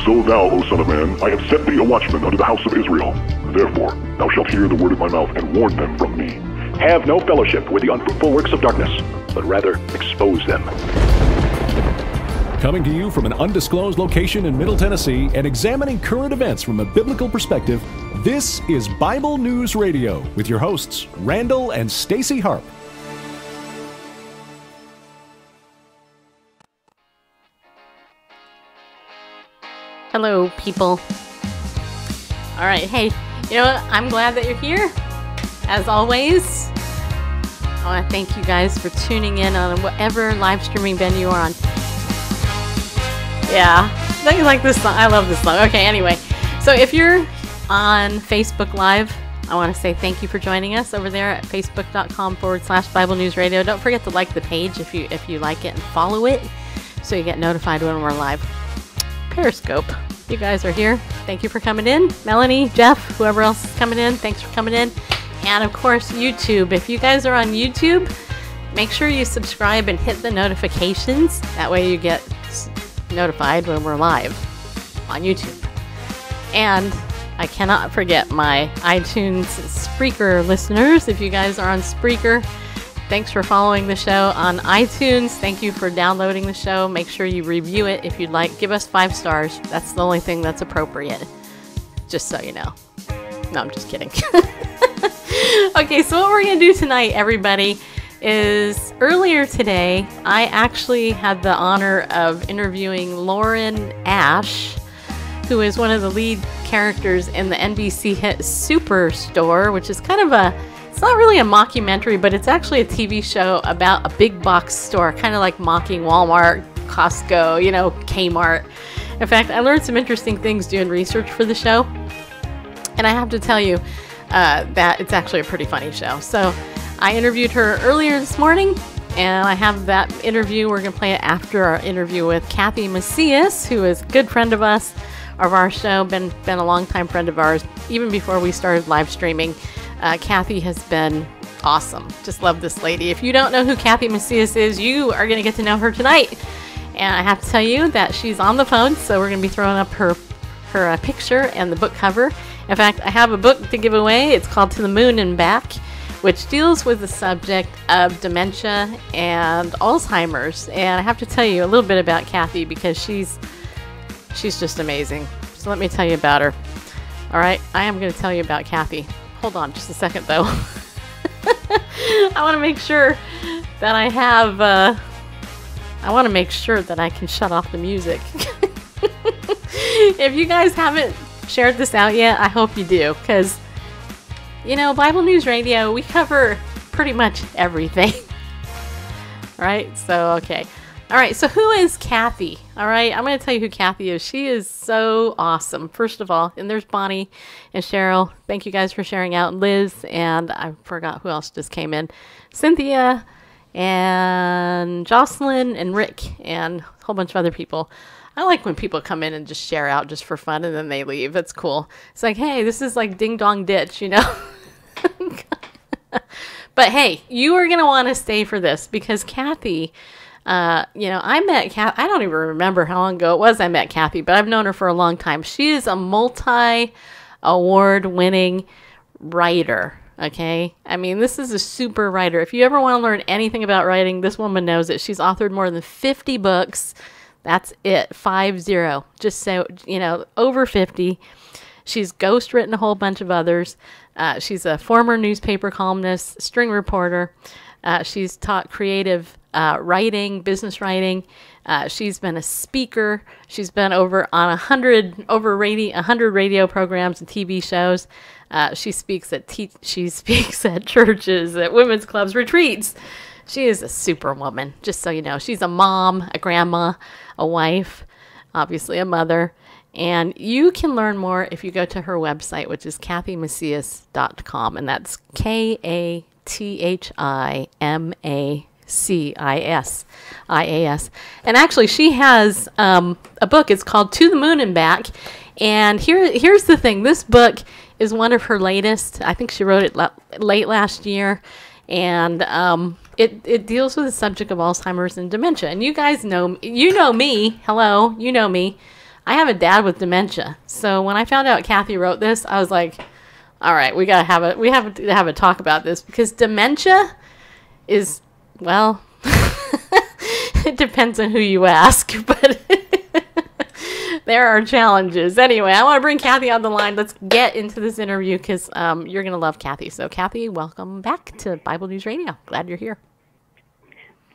So thou, O son of man, I have set thee a watchman unto the house of Israel. Therefore, thou shalt hear the word of my mouth, and warn them from me. Have no fellowship with the unfruitful works of darkness, but rather expose them. Coming to you from an undisclosed location in Middle Tennessee and examining current events from a biblical perspective, this is Bible News Radio with your hosts, Randall and Stacy Harp. Hello, people. All right, hey, you know what? I'm glad that you're here. As always, I want to thank you guys for tuning in on whatever live streaming venue you are on. Yeah, don't you like this song? I love this song. Okay, anyway, so if you're on Facebook Live, I want to say thank you for joining us over there at facebook.com/Bible News Radio. Don't forget to like the page if you like it and follow it so you get notified when we're live. Periscope, you guys are here. Thank you for coming in. Melanie, Jeff, whoever else is coming in, thanks for coming in. And of course, YouTube. If you guys are on YouTube, make sure you subscribe and hit the notifications. That way you get notified when we're live on YouTube. And I cannot forget my iTunes Spreaker listeners. If you guys are on Spreaker, thanks for following the show on iTunes. Thank you for downloading the show. Make sure you review it if you'd like. Give us 5 stars. That's the only thing that's appropriate. Just so you know. No, I'm just kidding. Okay, so what we're going to do tonight, everybody, is earlier today, I actually had the honor of interviewing Lauren Ash, who is one of the lead characters in the NBC hit Superstore, which is kind of it's not really a mockumentary, but it's actually a TV show about a big box store, kind of like mocking Walmart, Costco, Kmart. In fact, I learned some interesting things doing research for the show, and I have to tell you that it's actually a pretty funny show. So I interviewed her earlier this morning, and I have that interview. We're going to play it after our interview with Kathi Macias, who is a good friend of our show, been a longtime friend of ours, even before we started live streaming. Kathi has been awesome. Just love this lady. If you don't know who Kathi Macias is, you are going to get to know her tonight. And I have to tell you that she's on the phone, so we're going to be throwing up her picture and the book cover. In fact, I have a book to give away. It's called To the Moon and Back, which deals with the subject of dementia and Alzheimer's. And I have to tell you a little bit about Kathi because she's just amazing. So let me tell you about her. All right, I am going to tell you about Kathi. Hold on just a second, though. I want to make sure that I want to make sure that I can shut off the music. If you guys haven't shared this out yet, I hope you do, because Bible News Radio, we cover pretty much everything. Right? So, okay. All right, so who is Kathi? All right, I'm going to tell you who Kathi is. She is so awesome, first of all. And there's Bonnie and Cheryl. Thank you guys for sharing out. Liz, and I forgot who else just came in. Cynthia, and Jocelyn, and Rick, and a whole bunch of other people. I like when people come in and just share out just for fun, and then they leave. It's cool. It's like, hey, this is like Ding Dong Ditch, But hey, you are going to want to stay for this, because Kathi... I met Kathi. I don't even remember how long ago it was I met Kathi, but I've known her for a long time. She is a multi-award winning writer. Okay. I mean, this is a super writer. If you ever want to learn anything about writing, this woman knows it. She's authored more than 50 books. That's it. 50. Just so, over 50. She's ghostwritten a whole bunch of others. She's a former newspaper columnist, string reporter. She's taught creative writing, business writing. She's been a speaker. She's been over on 100 radio programs and TV shows. She speaks at churches, at women's clubs, retreats. She is a super woman, just so you know. She's a mom, a grandma, a wife, obviously a mother. And you can learn more if you go to her website, which is KathiMacias.com, and that's KathiMacias. And actually, she has a book. It's called To the Moon and Back. And here's the thing. This book is one of her latest. I think she wrote it late last year. And it deals with the subject of Alzheimer's and dementia. And you guys know me. Hello, you know me. I have a dad with dementia. So when I found out Kathi wrote this, I was like, all right, we have to have a talk about this, because dementia is, well, it depends on who you ask, but there are challenges. Anyway, I want to bring Kathi on the line. Let's get into this interview, because you're going to love Kathi. So Kathi, welcome back to Bible News Radio. Glad you're here.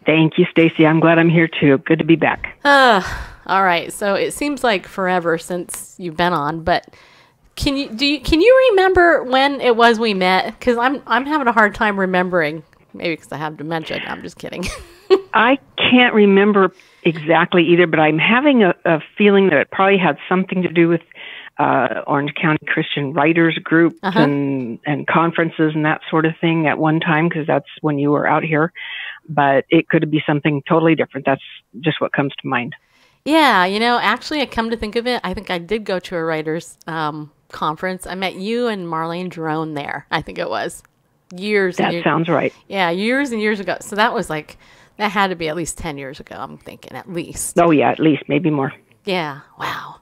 Thank you, Stacy. I'm glad I'm here too. Good to be back. All right. So it seems like forever since you've been on, but can you remember when it was we met? Because I'm having a hard time remembering. Maybe because I have dementia. No, I'm just kidding. I can't remember exactly either, but I'm having a feeling that it probably had something to do with Orange County Christian Writers Group and conferences and that sort of thing at one time, because that's when you were out here. But it could be something totally different. That's just what comes to mind. Yeah, actually, I come to think of it, I think I did go to a writers conference. I met you and Marlene Jerome there, I think it was. That sounds right. Yeah, years and years ago. So that had to be at least 10 years ago, I'm thinking, at least. Oh, yeah, at least, maybe more. Yeah, wow.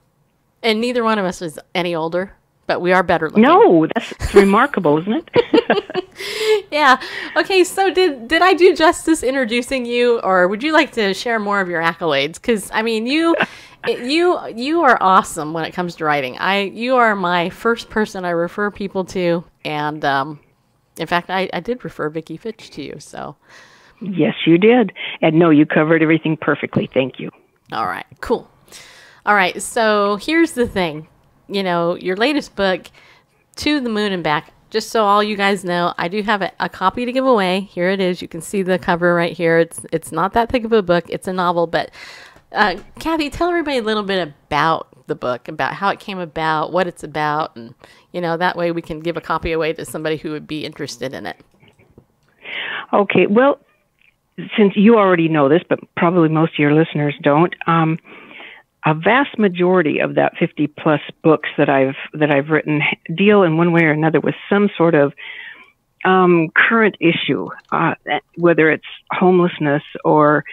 And neither one of us is any older, but we are better looking. No, that's remarkable, isn't it? Yeah. Okay, so did I do justice introducing you, or would you like to share more of your accolades? Because, I mean, you are awesome when it comes to writing. You are my first person I refer people to, and in fact, I did refer Vicki Fitch to you, so. Yes, you did. And no, you covered everything perfectly. Thank you. All right, cool. All right, so here's the thing. Your latest book, To the Moon and Back, just so all you guys know, I do have a copy to give away. Here it is. You can see the cover right here. It's not that thick of a book. It's a novel, but Kathi, tell everybody a little bit about the book, about how it came about, what it's about, and that way we can give a copy away to somebody who would be interested in it. Okay, well, since you already know this, but probably most of your listeners don't, a vast majority of that 50+ books that I've written deal in one way or another with some sort of current issue, whether it's homelessness or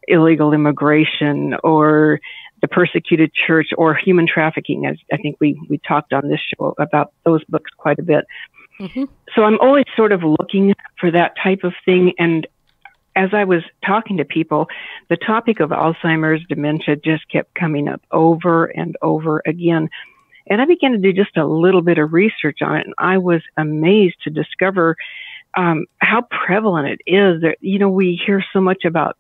illegal immigration or the persecuted church or human trafficking. As I think we talked on this show about those books quite a bit. Mm-hmm. So I'm always sort of looking for that type of thing. And as I was talking to people, the topic of Alzheimer's dementia just kept coming up over and over again. And I began to do just a little bit of research on it, and I was amazed to discover how prevalent it is. That, we hear so much about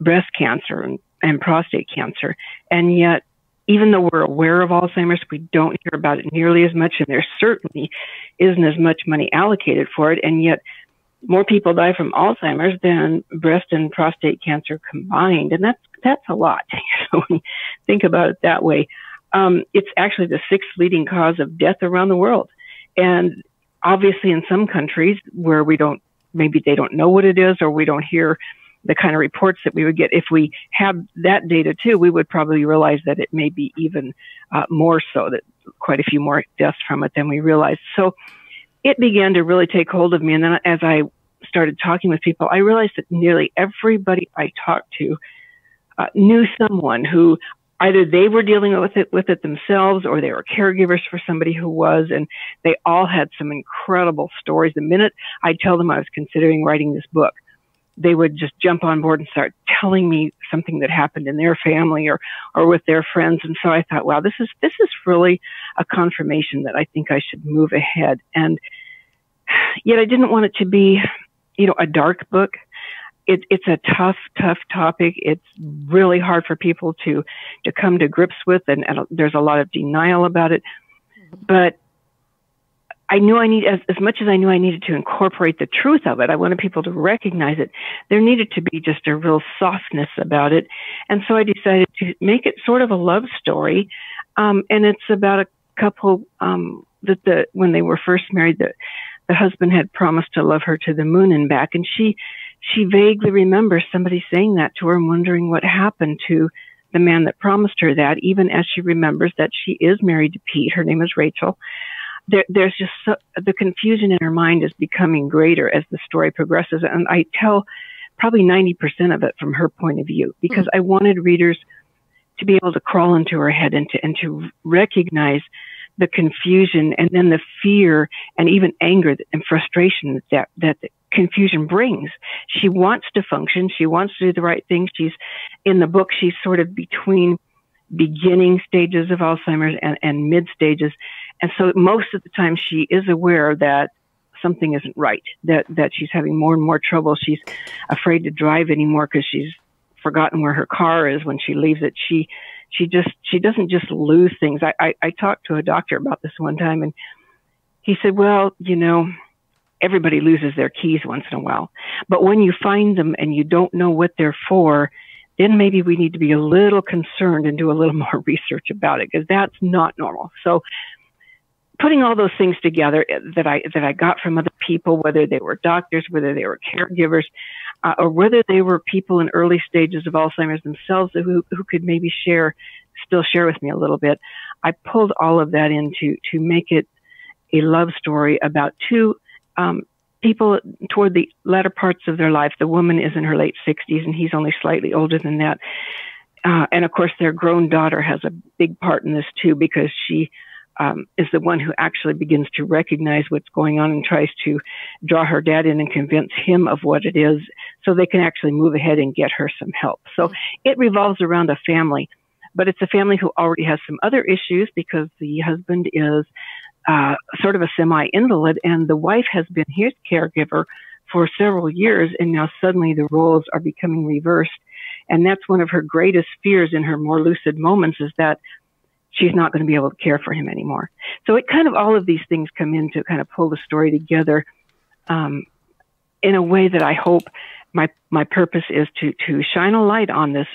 breast cancer and prostate cancer, and yet, even though we're aware of Alzheimer's, we don't hear about it nearly as much, and there certainly isn't as much money allocated for it, and yet more people die from Alzheimer's than breast and prostate cancer combined, and that's a lot. When you think about it that way. It's actually the 6th leading cause of death around the world, and obviously in some countries where maybe they don't know what it is, or we don't hear the kind of reports that we would get. If we had that data too, we would probably realize that it may be even more so, that quite a few more deaths from it than we realized. So it began to really take hold of me. And then as I started talking with people, I realized that nearly everybody I talked to knew someone who either they were dealing with it themselves, or they were caregivers for somebody who was, and they all had some incredible stories. The minute I tell them I was considering writing this book, they would just jump on board and start telling me something that happened in their family or with their friends. And so I thought, wow, this is really a confirmation that I think I should move ahead. And yet I didn't want it to be, a dark book. It's a tough topic. It's really hard for people to come to grips with, and there's a lot of denial about it. But I knew as much as I knew I needed to incorporate the truth of it, I wanted people to recognize it. There needed to be just a real softness about it. And so I decided to make it sort of a love story. And it's about a couple, that when they were first married, the husband had promised to love her to the moon and back. And she vaguely remembers somebody saying that to her and wondering what happened to the man that promised her that, even as she remembers that she is married to Pete. Her name is Rachel. There's just the confusion in her mind is becoming greater as the story progresses. And I tell probably 90% of it from her point of view, because I wanted readers to be able to crawl into her head and to recognize the confusion and then the fear and even anger and frustration that the confusion brings. She wants to function. She wants to do the right thing. In the book, she's sort of between beginning stages of Alzheimer's and mid stages. And so most of the time she is aware that something isn't right, that she's having more and more trouble. She's afraid to drive anymore because she's forgotten where her car is when she leaves it. She doesn't just lose things. I talked to a doctor about this one time, and he said, well, everybody loses their keys once in a while, but when you find them and you don't know what they're for, then maybe we need to be a little concerned and do a little more research about it, because that's not normal. So putting all those things together that I got from other people, whether they were doctors, whether they were caregivers, or whether they were people in early stages of Alzheimer's themselves who could maybe still share with me a little bit, I pulled all of that in to make it a love story about two people toward the latter parts of their life. The woman is in her late 60s, and he's only slightly older than that. And of course, their grown daughter has a big part in this too, because she is the one who actually begins to recognize what's going on and tries to draw her dad in and convince him of what it is so they can actually move ahead and get her some help. So it revolves around a family, but it's a family who already has some other issues because the husband is sort of a semi-invalid, and the wife has been his caregiver for several years, and now suddenly the roles are becoming reversed. And that's one of her greatest fears in her more lucid moments, is that she's not going to be able to care for him anymore. So it kind of, all of these things come in to kind of pull the story together in a way that I hope my purpose is to shine a light on this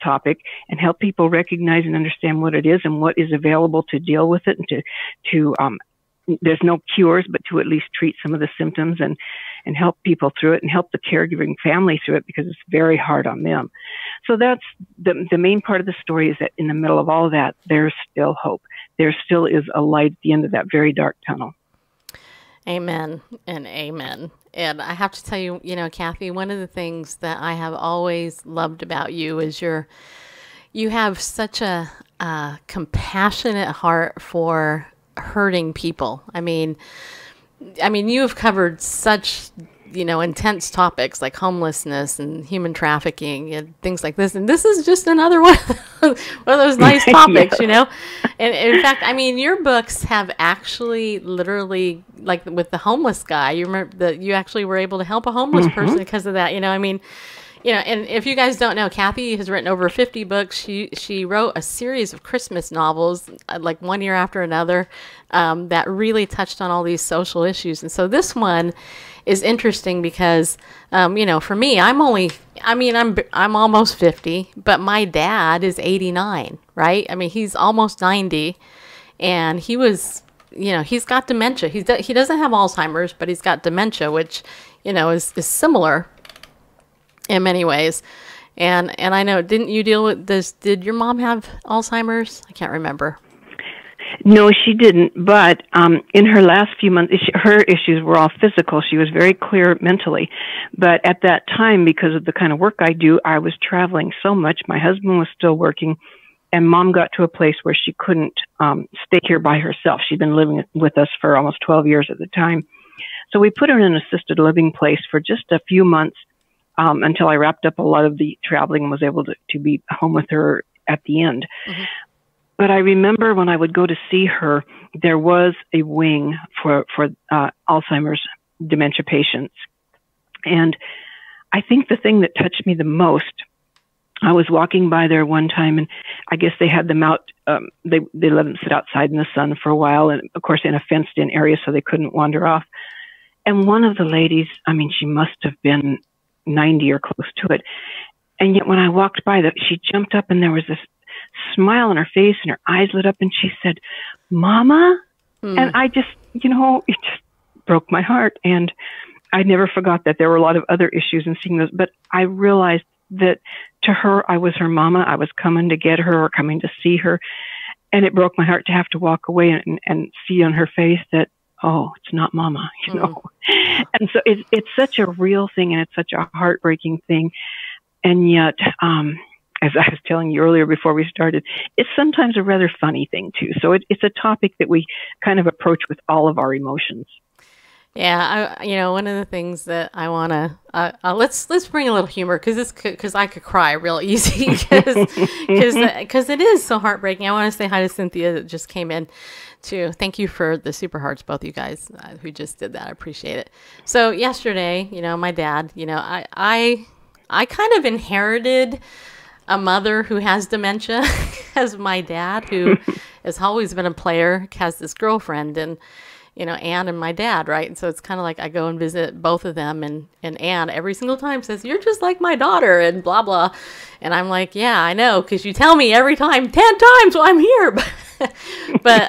topic and help people recognize and understand what it is and what is available to deal with it, and to there's no cures, but to at least treat some of the symptoms and help people through it and help the caregiving family through it, because it's very hard on them. So that's the main part of the story, is that in the middle of all of that, there's still hope. There still is a light at the end of that very dark tunnel. Amen and amen. And I have to tell you, Kathi, one of the things that I have always loved about you is you have such a compassionate heart for hurting people. I mean, you have covered such, intense topics like homelessness and human trafficking and things like this. And this is just another one of those nice topics, And in fact, your books have actually literally, like with the homeless guy, you remember that you actually were able to help a homeless person because of that, and if you guys don't know, Kathi has written over 50 books. She wrote a series of Christmas novels, like one year after another, that really touched on all these social issues. And so this one is interesting because, for me, I'm almost 50, but my dad is 89, right? He's almost 90, and he was, he's got dementia. He doesn't have Alzheimer's, but he's got dementia, which, is similar in many ways. And I know, didn't you deal with this? Did your mom have Alzheimer's? I can't remember. No, she didn't. But in her last few months, her issues were all physical. She was very clear mentally. But at that time, because of the kind of work I do, I was traveling so much. My husband was still working, and Mom got to a place where she couldn't stay here by herself. She'd been living with us for almost 12 years at the time. So we put her in an assisted living place for just a few months, until I wrapped up a lot of the traveling and was able to be home with her at the end. Mm-hmm. But I remember when I would go to see her, there was a wing for Alzheimer's dementia patients. And I think the thing that touched me the most, I was walking by there one time, and I guess they had them out, they let them sit outside in the sun for a while, and of course in a fenced in area so they couldn't wander off. And one of the ladies, she must have been 90 or close to it. And yet when I walked by, she jumped up, and there was this smile on her face, and her eyes lit up, and she said, "Mama?" And I just, it just broke my heart. And I never forgot that there were a lot of other issues in seeing those, but I realized that to her, I was her mama. I was coming to get her or coming to see her. And it broke my heart to have to walk away and see on her face that, oh, it's not Mama, And so it's such a real thing, and it's such a heartbreaking thing. And yet, as I was telling you earlier before we started, it's sometimes a rather funny thing too. So it's a topic that we kind of approach with all of our emotions. Yeah, one of the things that I want to let's bring a little humor because I could cry real easy because it is so heartbreaking. I want to say hi to Cynthia that just came in too. Thank you for the super hearts, both you guys who just did that. I appreciate it. So yesterday, my dad, I kind of inherited a mother who has dementia as my dad, who has always been a player, has this girlfriend, and Anne and my dad, right? And so it's kind of like I go and visit both of them, and Anne every single time says, "You're just like my daughter," and blah, blah. And I'm like, yeah, I know, because you tell me every time, 10 times while I'm here. But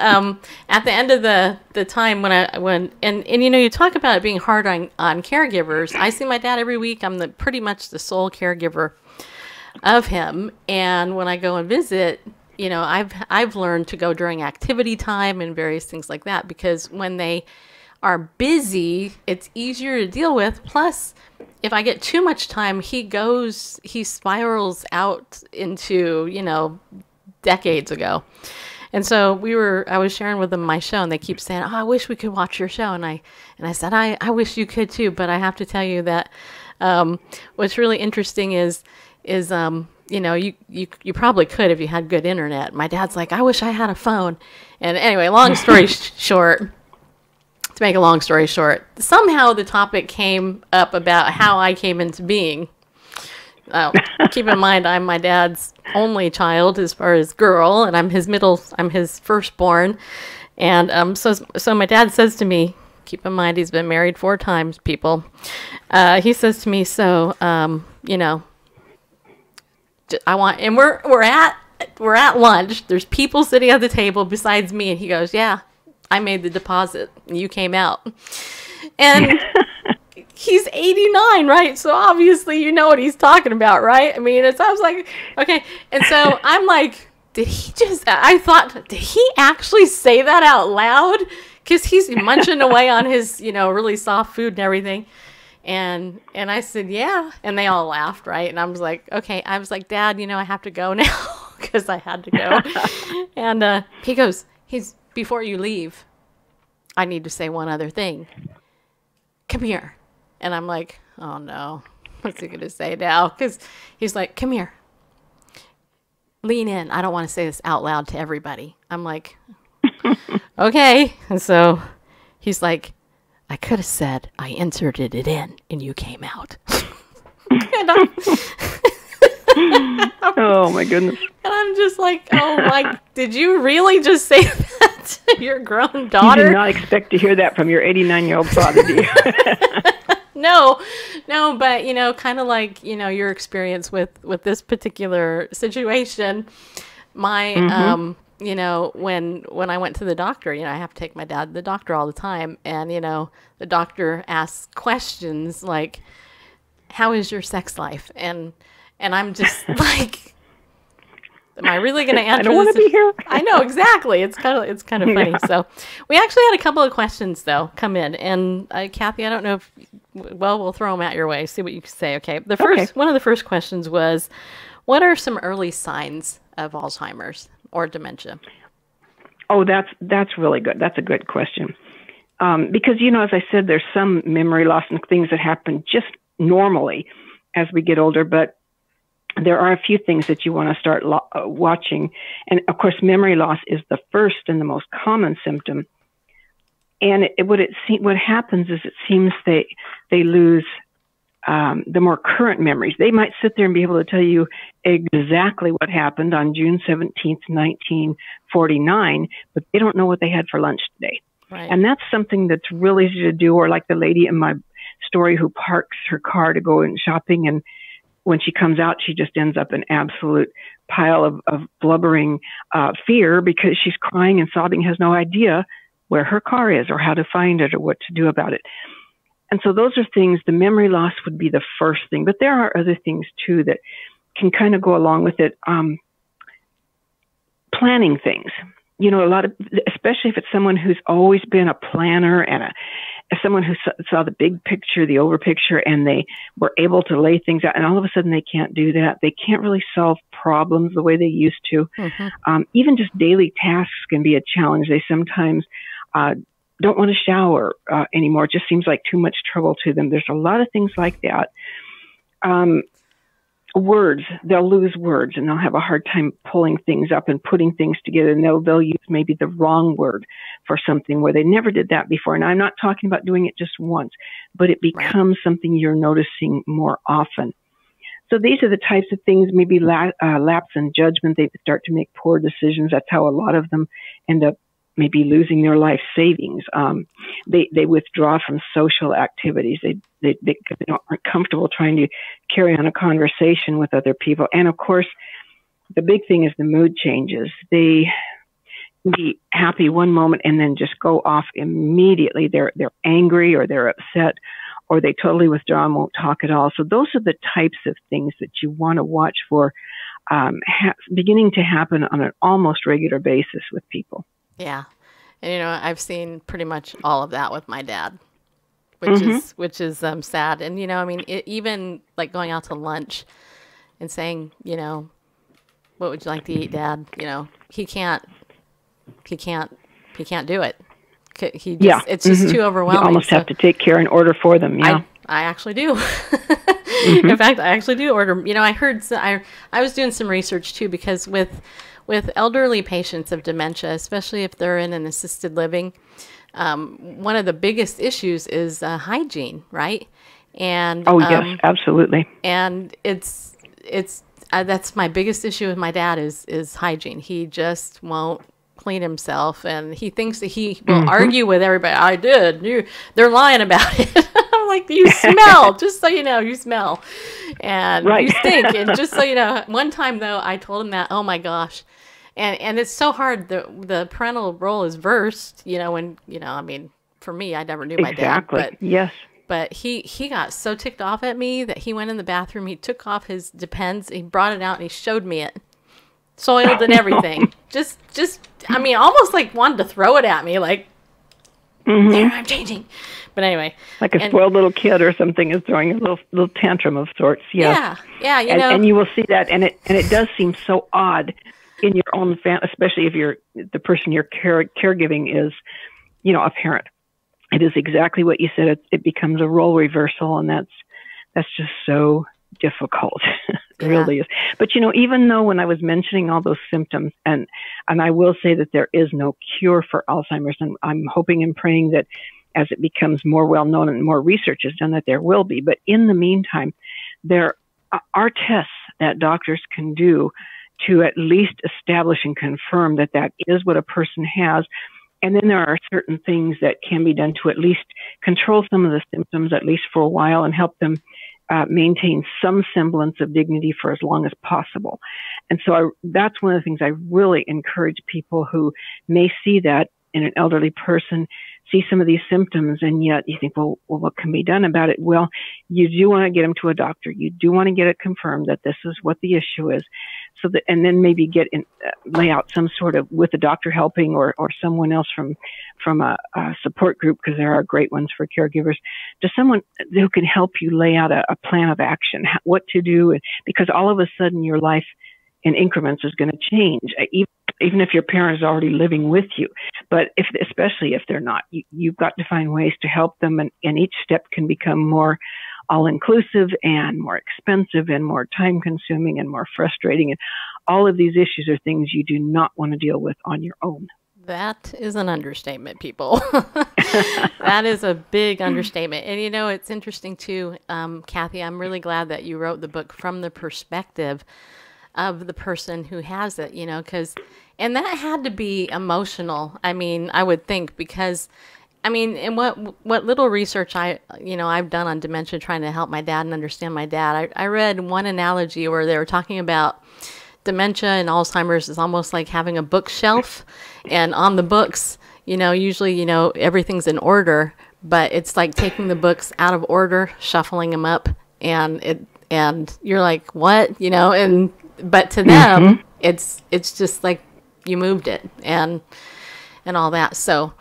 at the end of the time when you talk about it being hard on caregivers, I see my dad every week. I'm pretty much the sole caregiver of him. And when I go and visit, I've learned to go during activity time and various things like that, because when they are busy, it's easier to deal with. Plus, if I get too much time, he spirals out into, decades ago. And so I was sharing with them my show, and they keep saying, "Oh, I wish we could watch your show." And I said, I wish you could too, but I have to tell you that what's really interesting is you probably could if you had good internet. My dad's like, "I wish I had a phone." And anyway, long story short, to make a long story short, somehow the topic came up about how I came into being. Keep in mind, I'm my dad's only child as far as girl, and I'm his firstborn. And so my dad says to me, keep in mind he's been married 4 times, people. He says to me, "So, I want," and we're at lunch. There's people sitting at the table besides me, and he goes, "Yeah, I made the deposit. You came out." And he's 89, right? So obviously you know what he's talking about, right? I mean, I was like, okay. And so I'm like, I thought, did he actually say that out loud? Because he's munching away on his, really soft food and everything. And I said, yeah. And they all laughed, right? And I was like, okay. I was like, "Dad, I have to go now," because I had to go. And he goes, "Before you leave, I need to say one other thing. Come here." And I'm like, oh no, what's he going to say now? Because he's like, "Come here. Lean in. I don't want to say this out loud to everybody." I'm like, okay. And so he's like, "I could have said I inserted it in and you came out." And oh my goodness. And I'm just like, oh, did you really just say that to your grown daughter? You did not expect to hear that from your 89-year-old father, do you? No, but kind of like your experience with this particular situation. My when I went to the doctor, I have to take my dad to the doctor all the time, and the doctor asks questions like, "How is your sex life?" And I'm just like, am I really going to answer I don't want to be here. I know, exactly. It's kind of funny. Yeah. So we actually had a couple of questions though come in, and Kathi, I don't know if we'll throw them at your way. See what you can say. Okay. One of the first questions was, what are some early signs of Alzheimer's or dementia? Oh, that's really good. That's a good question. Because, as I said, there's some memory loss and things that happen just normally as we get older, but there are a few things that you want to start watching. And of course, memory loss is the first and the most common symptom. And what happens is it seems they lose the more current memories. They might sit there and be able to tell you exactly what happened on June 17th, 1949, but they don't know what they had for lunch today. Right. And that's something that's really easy to do. Or like the lady in my story who parks her car to go in shopping, and when she comes out, she just ends up an absolute pile of blubbering fear because she's crying and sobbing, has no idea where her car is or how to find it or what to do about it. And so those are things, the memory loss would be the first thing. But there are other things, too, that can kind of go along with it. Planning things. A lot of, especially if it's someone who's always been a planner someone who saw the big picture, the over picture, and they were able to lay things out, and all of a sudden they can't do that. They can't really solve problems the way they used to. Even just daily tasks can be a challenge. They sometimes don't want to shower anymore. It just seems like too much trouble to them. There's a lot of things like that. Words, they'll lose words, and they'll have a hard time pulling things up and putting things together, and they'll use maybe the wrong word for something where they never did that before. And I'm not talking about doing it just once, but it becomes something you're noticing more often. So these are the types of things, maybe lapse in judgment. They start to make poor decisions. That's how a lot of them end up maybe losing their life savings. They withdraw from social activities. They aren't comfortable trying to carry on a conversation with other people. And of course, the big thing is the mood changes. They can be happy one moment and then just go off immediately. They're angry, or they're upset, or they totally withdraw and won't talk at all. So those are the types of things that you want to watch for beginning to happen on an almost regular basis with people. Yeah. And, I've seen pretty much all of that with my dad, which is sad. And, even like going out to lunch and saying, what would you like to eat, Dad? He can't do it. It's just too overwhelming. You almost have to take care and order for them. Yeah. I actually do. In fact, I actually do order. I heard, I was doing some research too, because with elderly patients of dementia, especially if they're in an assisted living, one of the biggest issues is hygiene, right? And yes, absolutely. And it's that's my biggest issue with my dad is hygiene. He just won't clean himself, and he thinks that he will argue with everybody. I did. They're lying about it. I'm like, you smell. Just so you know, you smell, and you stink. And just so you know, one time though, I told him that. Oh my gosh. And it's so hard. The parental role is versed, when, for me, I never knew my dad. But, yes. But he got so ticked off at me that he went in the bathroom, he took off his Depends, he brought it out, and he showed me it. Soiled and everything. just, almost like wanted to throw it at me, like, there, I'm changing. But anyway. Like a spoiled little kid or something is throwing a little tantrum of sorts. Yes. Yeah, And you will see that, and it does seem so odd in your own family, especially if the person you're caregiving is, a parent. It is exactly what you said. It becomes a role reversal, and that's just so difficult. It really is. But even though when I was mentioning all those symptoms, and I will say that there is no cure for Alzheimer's, and I'm hoping and praying that as it becomes more well known and more research is done, that there will be. But in the meantime, there are tests that doctors can do to at least establish and confirm that is what a person has. And then there are certain things that can be done to at least control some of the symptoms, at least for a while, and help them maintain some semblance of dignity for as long as possible. And so that's one of the things I really encourage people who may see that in an elderly person, see some of these symptoms, and yet you think, well, what can be done about it? Well, you do want to get them to a doctor. You do want to get it confirmed that this is what the issue is. So that, and then maybe lay out some sort of, with the doctor helping or someone else from a support group, because there are great ones for caregivers, to someone who can help you lay out a plan of action, what to do, because all of a sudden your life in increments is going to change, even if your parent is already living with you. But especially if they're not, you've got to find ways to help them, and each step can become more all-inclusive and more expensive and more time-consuming and more frustrating. And all of these issues are things you do not want to deal with on your own. That is an understatement, people. That is a big understatement. And, it's interesting, too, Kathi, I'm really glad that you wrote the book from the perspective of the person who has it, and that had to be emotional. I would think, because and what little research I've done on dementia, trying to help my dad and understand my dad, I read one analogy where they were talking about dementia and Alzheimer's is almost like having a bookshelf, and on the books, usually, everything's in order, but it's like taking the books out of order, shuffling them up, and you're like, what, but to them, it's just like you moved it and all that. So,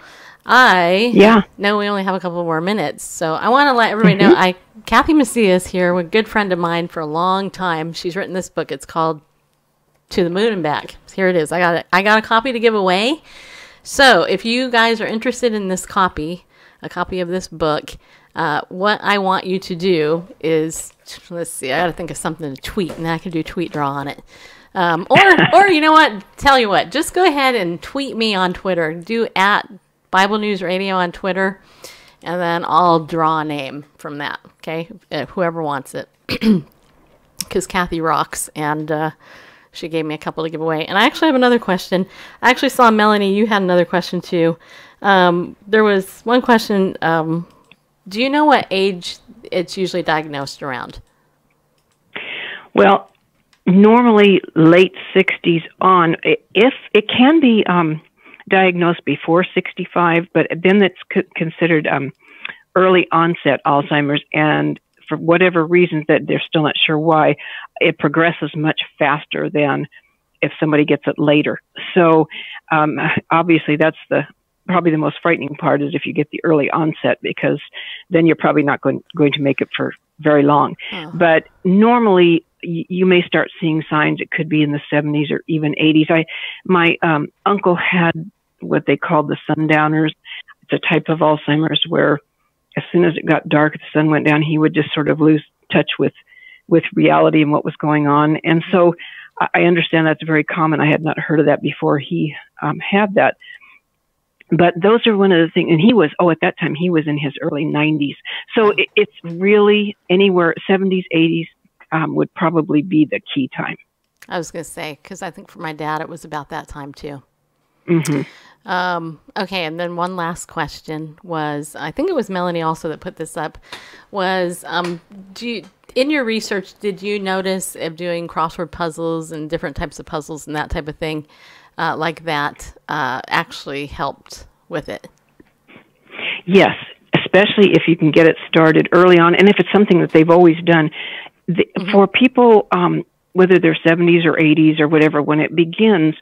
Yeah. know we only have a couple more minutes, so I want to let everybody know Kathi Macias here, a good friend of mine for a long time. She's written this book. It's called To the Moon and Back. Here it is. I got a copy to give away. So if you guys are interested in this copy, a copy of this book, what I want you to do is, let's see, I got to think of something to tweet, and then I can do tweet draw on it. Or you know what? Tell you what, just go ahead and tweet me on Twitter. Do at Bible News Radio on Twitter, and then I'll draw a name from that. Okay, whoever wants it, because Kathi rocks, and she gave me a couple to give away. And I actually have another question. I actually saw Melanie. You had another question too. There was one question. Do you know what age it's usually diagnosed around? Well, normally late 60s on. If it can be diagnosed before 65, but then it's considered early onset Alzheimer's, and for whatever reasons that they're still not sure why, it progresses much faster than if somebody gets it later. So obviously that's probably the most frightening part, is if you get the early onset, because then you're probably not going to make it for very long. Oh. But normally you may start seeing signs. It could be in the 70s or even 80s. My uncle had what they called the sundowners. It's a type of Alzheimer's where as soon as it got dark, the sun went down, he would just sort of lose touch with reality and what was going on. And so I understand that's very common. I had not heard of that before he had that. But those are one of the things, and he was, at that time, he was in his early 90s. So it's really anywhere, 70s, 80s would probably be the key time. I was going to say, because I think for my dad, it was about that time too. Mm-hmm. Okay, and then one last question was, I think it was Melanie also that put this up, was in your research, did you notice if doing crossword puzzles and different types of puzzles and that type of thing like that actually helped with it? Yes, especially if you can get it started early on, and if it's something that they've always done. For people, whether they're 70s or 80s or whatever, when it begins,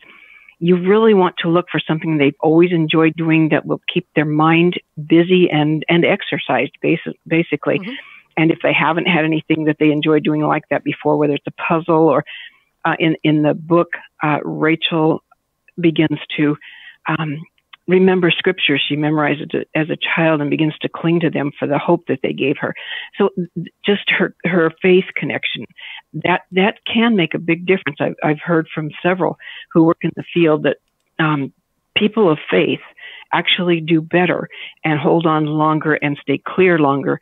you really want to look for something they've always enjoyed doing that will keep their mind busy and exercised, basically. Mm-hmm. And if they haven't had anything that they enjoy doing like that before, whether it's a puzzle or in the book, Rachel begins to remember scriptures she memorized as a child and begins to cling to them for the hope that they gave her. So just her faith connection, that can make a big difference. I've heard from several who work in the field that people of faith actually do better and hold on longer and stay clear longer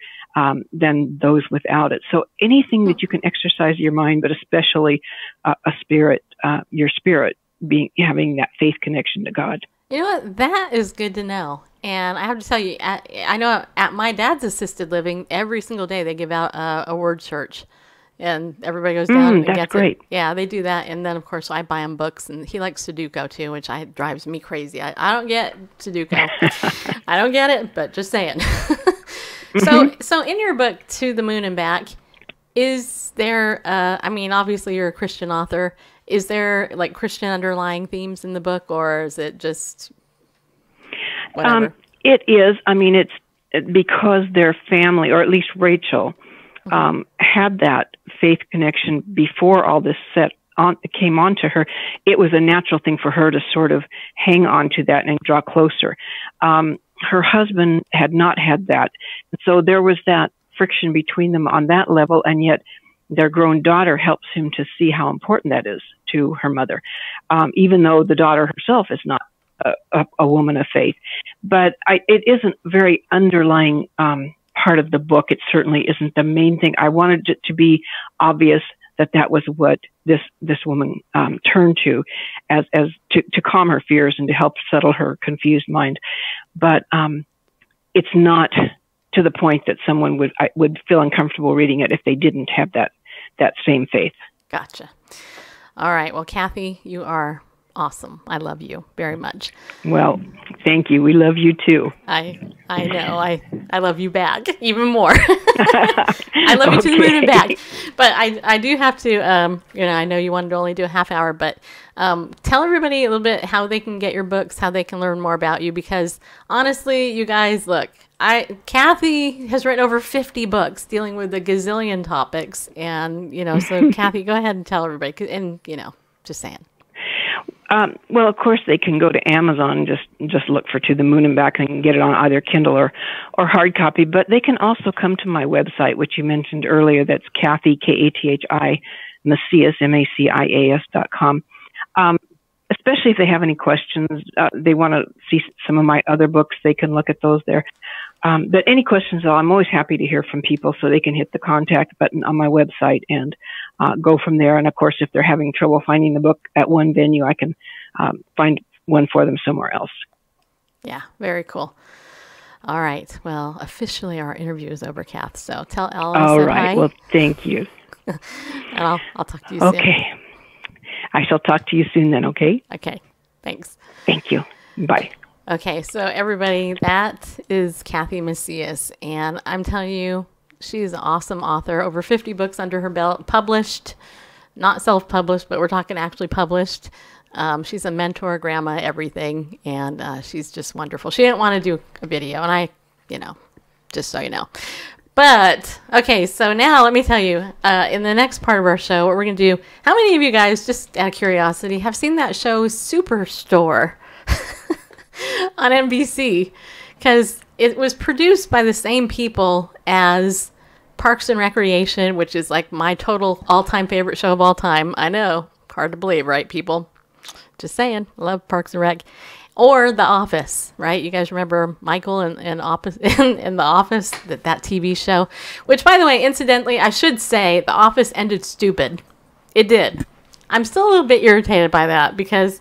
than those without it. So anything that you can exercise your mind, but especially your spirit having that faith connection to God. You know what? That is good to know. And I have to tell you, I know at my dad's assisted living, every single day they give out a word search. And everybody goes down and gets great. It. Yeah, they do that. And then, of course, I buy him books. And he likes Sudoku, too, which drives me crazy. I don't get Sudoku. I don't get it, but just saying. So in your book, To the Moon and Back, is there, obviously you're a Christian author. Is there like Christian underlying themes in the book, or is it just whatever? It is. It's because their family, or at least Rachel, had that faith connection before all this came onto her. It was a natural thing for her to sort of hang on to that and draw closer. Her husband had not had that. So there was that friction between them on that level, and yet their grown daughter helps him to see how important that is to her mother, even though the daughter herself is not a woman of faith. But it isn't very underlying part of the book. It certainly isn't the main thing. I wanted it to be obvious that was what this woman turned to as to calm her fears and to help settle her confused mind. But it's not to the point that someone would feel uncomfortable reading it if they didn't have that same faith. Gotcha. All right. Well, Kathi, you are awesome. I love you very much. Well, thank you. We love you too. I know. I love you back even more. I love you to the moon and back. But I do have to, I know you wanted to only do a half hour, but tell everybody a little bit how they can get your books, how they can learn more about you. Because honestly, you guys, look, Kathi has written over 50 books dealing with a gazillion topics. And, so Kathi, go ahead and tell everybody. And, just saying. Well, of course, they can go to Amazon and just look for To the Moon and Back, and can get it on either Kindle or hard copy. But they can also come to my website, which you mentioned earlier. That's Kathi, Kathi, Macias, Macias.com. Especially if they have any questions, they want to see some of my other books, they can look at those there. But any questions, though, I'm always happy to hear from people, so they can hit the contact button on my website and go from there. And, of course, if they're having trouble finding the book at one venue, I can find one for them somewhere else. Yeah, very cool. All right. Well, officially our interview is over, Kath. So tell Ella I said hi. Well, thank you. And I'll talk to you soon. Okay. I shall talk to you soon then, okay? Okay. Thanks. Thank you. Bye. Okay, so everybody, that is Kathi Macias, and I'm telling you, she's an awesome author. Over 50 books under her belt, published, not self-published, but we're talking actually published. She's a mentor, grandma, everything, and she's just wonderful. She didn't want to do a video, and just so you know. But, okay, so now let me tell you, in the next part of our show, what we're going to do, how many of you guys, just out of curiosity, have seen that show Superstore on NBC? Because it was produced by the same people as Parks and Recreation, which is like my total all-time favorite show of all time. I know, hard to believe, right, people? Just saying, love Parks and Rec. Or The Office, right? You guys remember Michael in The Office, that TV show? Which, by the way, incidentally, I should say, The Office ended stupid. It did. I'm still a little bit irritated by that because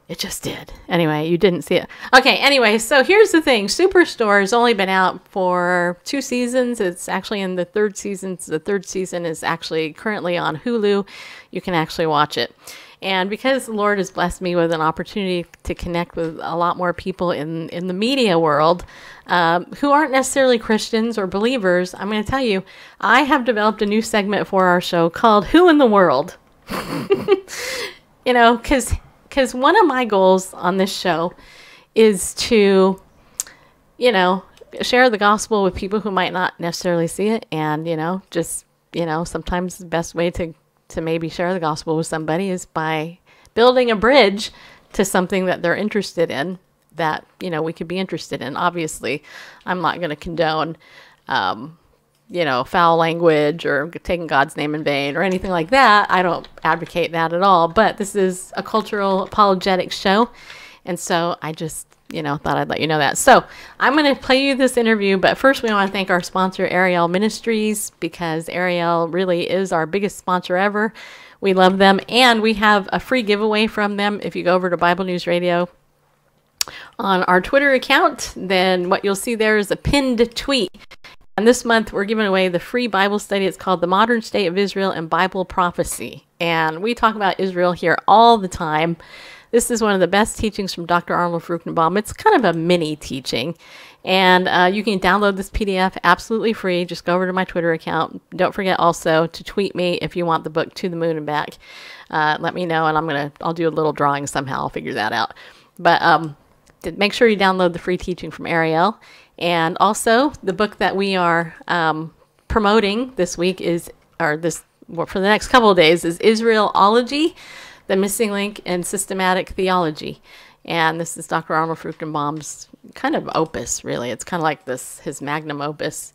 it just did. Anyway, you didn't see it. Okay, anyway, so here's the thing. Superstore has only been out for 2 seasons. It's actually in the 3rd season. The 3rd season is actually currently on Hulu. You can actually watch it. And because the Lord has blessed me with an opportunity to connect with a lot more people in the media world who aren't necessarily Christians or believers, I'm going to tell you, I have developed a new segment for our show called Who in the World? Because one of my goals on this show is to, share the gospel with people who might not necessarily see it. And, sometimes the best way to maybe share the gospel with somebody is by building a bridge to something that they're interested in that, we could be interested in. Obviously, I'm not going to condone, foul language or taking God's name in vain or anything like that. I don't advocate that at all, but this is a cultural apologetics show. And so I just, thought I'd let you know that. So I'm going to play you this interview, but first we want to thank our sponsor, Ariel Ministries, because Ariel really is our biggest sponsor ever. We love them, and we have a free giveaway from them. If you go over to Bible News Radio on our Twitter account, then what you'll see there is a pinned tweet. And this month, we're giving away the free Bible study. It's called The Modern State of Israel and Bible Prophecy. And we talk about Israel here all the time. This is one of the best teachings from Dr. Arnold Fruchtenbaum. It's kind of a mini teaching. And you can download this PDF absolutely free. Just go over to my Twitter account. Don't forget also to tweet me if you want the book To the Moon and Back. Let me know, and I'll do a little drawing somehow. I'll figure that out. But make sure you download the free teaching from Ariel. And also, the book that we are promoting this week for the next couple of days is Israelology, The Missing Link in Systematic Theology. And this is Dr. Arnold Fruchtenbaum's kind of opus, really. It's kind of like his magnum opus.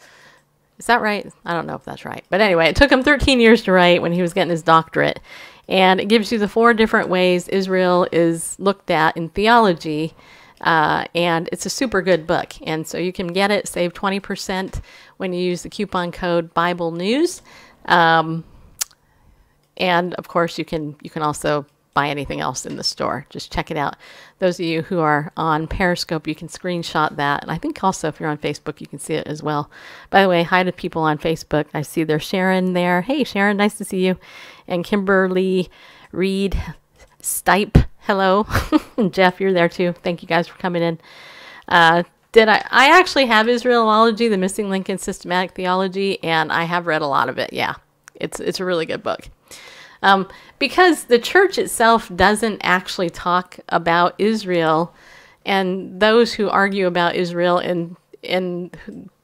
Is that right? I don't know if that's right. But anyway, it took him 13 years to write when he was getting his doctorate. And it gives you the 4 different ways Israel is looked at in theology. And it's a super good book. And so you can get it, save 20% when you use the coupon code Bible News. And of course, you can also buy anything else in the store. Just check it out. Those of you who are on Periscope, you can screenshot that. And I think also if you're on Facebook, you can see it as well. By the way, hi to people on Facebook. I see there's Sharon there. Hey, Sharon, nice to see you. And Kimberly Reed Stipe. Hello. And Jeff, you're there too. Thank you guys for coming in. I actually have Israelology, the missing link in systematic theology, and I have read a lot of it. Yeah, it's a really good book. Because the church itself doesn't actually talk about Israel, and those who argue about Israel in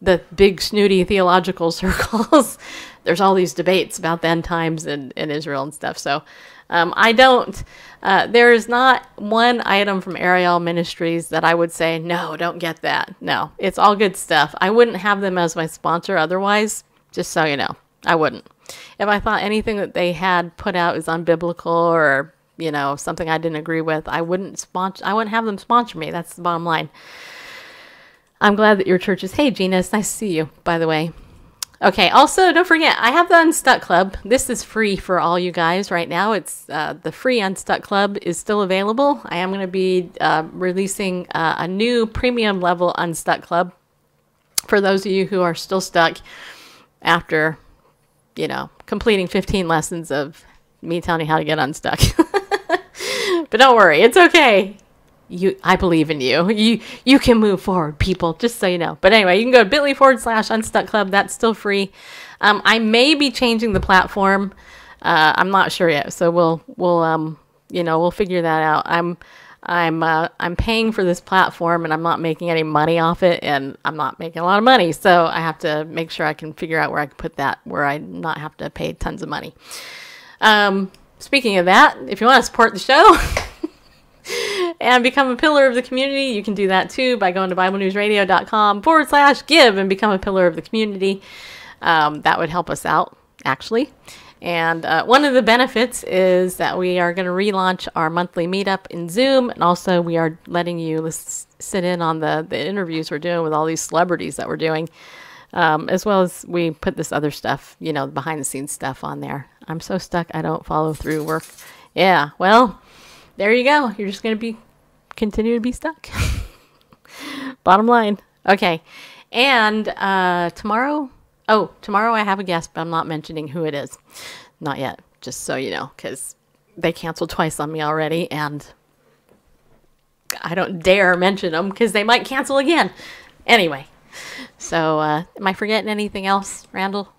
the big snooty theological circles, there's all these debates about the end times in Israel and stuff. So I don't, there is not one item from Ariel Ministries that I would say, no, don't get that. No, it's all good stuff. I wouldn't have them as my sponsor otherwise, just so you know. I wouldn't. If I thought anything that they had put out is unbiblical or, you know, something I didn't agree with, I wouldn't have them sponsor me. That's the bottom line. I'm glad that your church is. Hey, Gina, it's nice to see you, by the way. Okay, also, don't forget, I have the Unstuck Club. This is free for all you guys right now. It's the free Unstuck Club is still available. I am going to be releasing a new premium level Unstuck Club for those of you who are still stuck after, you know, completing 15 lessons of me telling you how to get unstuck. But don't worry, it's okay. I believe in you. You can move forward, people, just so you know. But anyway, you can go to bit.ly/Unstuck Club. That's still free. I may be changing the platform. I'm not sure yet. So we'll figure that out. I'm paying for this platform and I'm not making any money off it, and I'm not making a lot of money. So I have to make sure I can figure out where I can put that, where I not have to pay tons of money. Speaking of that, if you want to support the show and become a pillar of the community, you can do that too by going to BibleNewsRadio.com/give and become a pillar of the community. That would help us out, actually. And one of the benefits is that we are going to relaunch our monthly meetup in Zoom. And also we are letting you sit in on the interviews we're doing with all these celebrities that we're doing. As well as we put this other stuff, you know, behind the scenes stuff on there. I'm so stuck I don't follow through work. Yeah, well, there you go. You're just going to continue to be stuck. Bottom line. Okay. And tomorrow I have a guest, but I'm not mentioning who it is. Not yet, just so you know, because they canceled twice on me already, and I don't dare mention them because they might cancel again. Anyway, so am I forgetting anything else, Randall?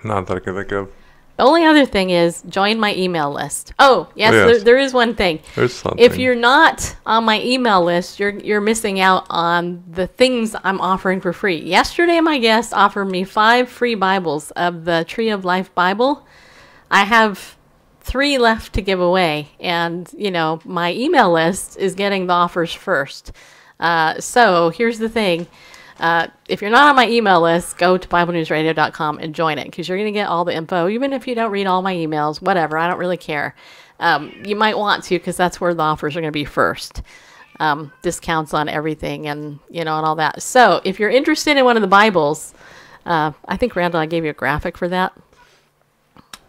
Not that I can think of. The only other thing is join my email list. Oh, yes. There is one thing. There's something. If you're not on my email list, you're missing out on the things I'm offering for free. Yesterday, my guest offered me 5 free Bibles of the Tree of Life Bible. I have 3 left to give away, and you know my email list is getting the offers first. So here's the thing. If you're not on my email list, go to BibleNewsRadio.com and join it, because you're going to get all the info, even if you don't read all my emails, whatever. I don't really care. You might want to, because that's where the offers are going to be first. Discounts on everything and, you know, and all that. So if you're interested in one of the Bibles, I think, Randall, I gave you a graphic for that.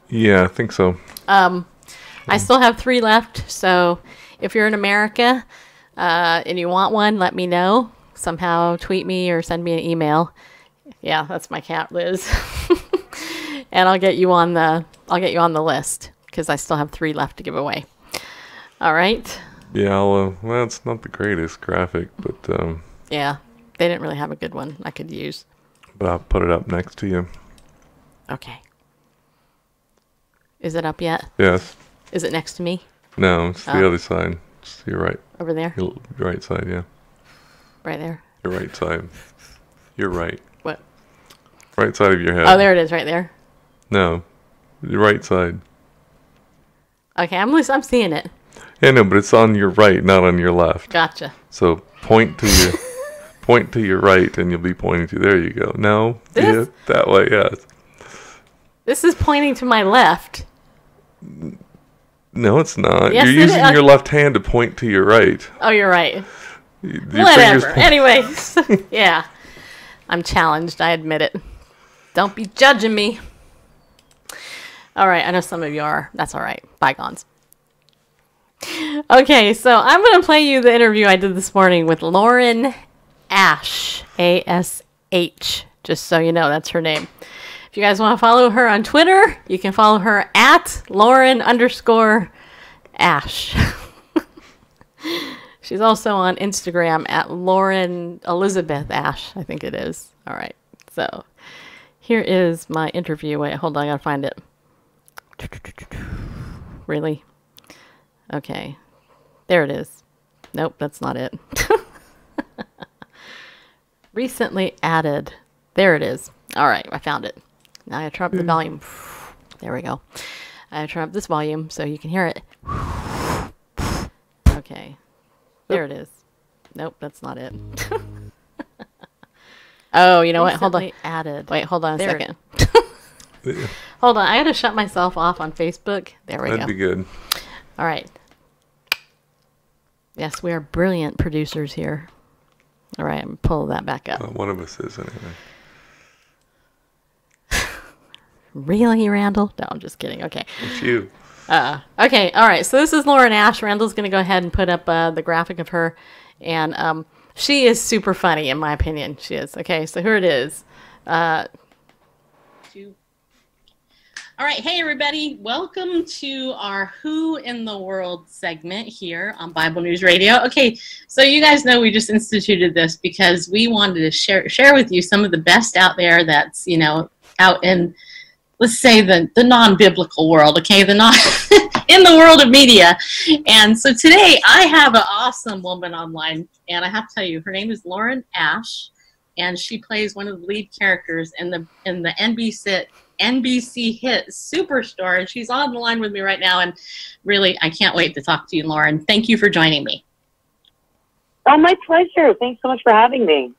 Yeah, I think so. I still have 3 left. So if you're in America and you want one, let me know. Somehow tweet me or send me an email. Yeah, that's my cat, Liz. And I'll get you on the list, because I still have 3 left to give away. All right. Yeah, well, it's not the greatest graphic, but yeah, they didn't really have a good one I could use. But I'll put it up next to you. Okay. Is it up yet? Yes. Is it next to me? No, it's the other side. It's your right. Over there? Your right side, yeah. Right there. Your right side. You're right. What? Right side of your head. Oh, there it is, right there. No, your right side. Okay, I'm seeing it. Yeah, no, but it's on your right, not on your left. Gotcha. So point to your right, and you'll be pointing to. There you go. No, this? Yeah, that way. Yes. This is pointing to my left. No, it's not. Yes, You're using your left hand to point to your right. Oh, you're right. Your Whatever. Anyway, yeah. I'm challenged. I admit it. Don't be judging me. All right. I know some of you are. That's all right. Bygones. Okay. So I'm going to play you the interview I did this morning with Lauren Ash, A-S-H. Just so you know, that's her name. If you guys want to follow her on Twitter, you can follow her at Lauren_Ash. She's also on Instagram at Lauren Elizabeth Ash, I think it is. All right. So here is my interview. Wait, hold on. I got to find it. Really? Okay. There it is. Nope, that's not it. Recently added. There it is. All right, I found it. Now I turn up the volume. There we go. I turn up this volume so you can hear it. Okay. There it is. Nope, that's not it. Oh, you know what? Hold on. Added. Wait, hold on a second. Hold on. I got to shut myself off on Facebook. There we go. That'd be good. All right. Yes, we are brilliant producers here. All right, I'm going to pull that back up. One of us is, anyway. Really, Randall? No, I'm just kidding. Okay. It's you. Okay, all right. So this is Lauren Ash. Randall's going to go ahead and put up the graphic of her. And she is super funny, in my opinion. She is. Okay, so here it is. All right. Hey, everybody. Welcome to our Who in the World segment here on Bible News Radio. Okay, so you guys know we just instituted this because we wanted to share with you some of the best out there that's, you know, out in, let's say, the non-biblical world, okay, in the world of media. And so today I have an awesome woman online, and I have to tell you, her name is Lauren Ash, and she plays one of the lead characters in the NBC hit Superstore, and she's on the line with me right now, and really, I can't wait to talk to you, Lauren. Thank you for joining me. Oh, my pleasure. Thanks so much for having me.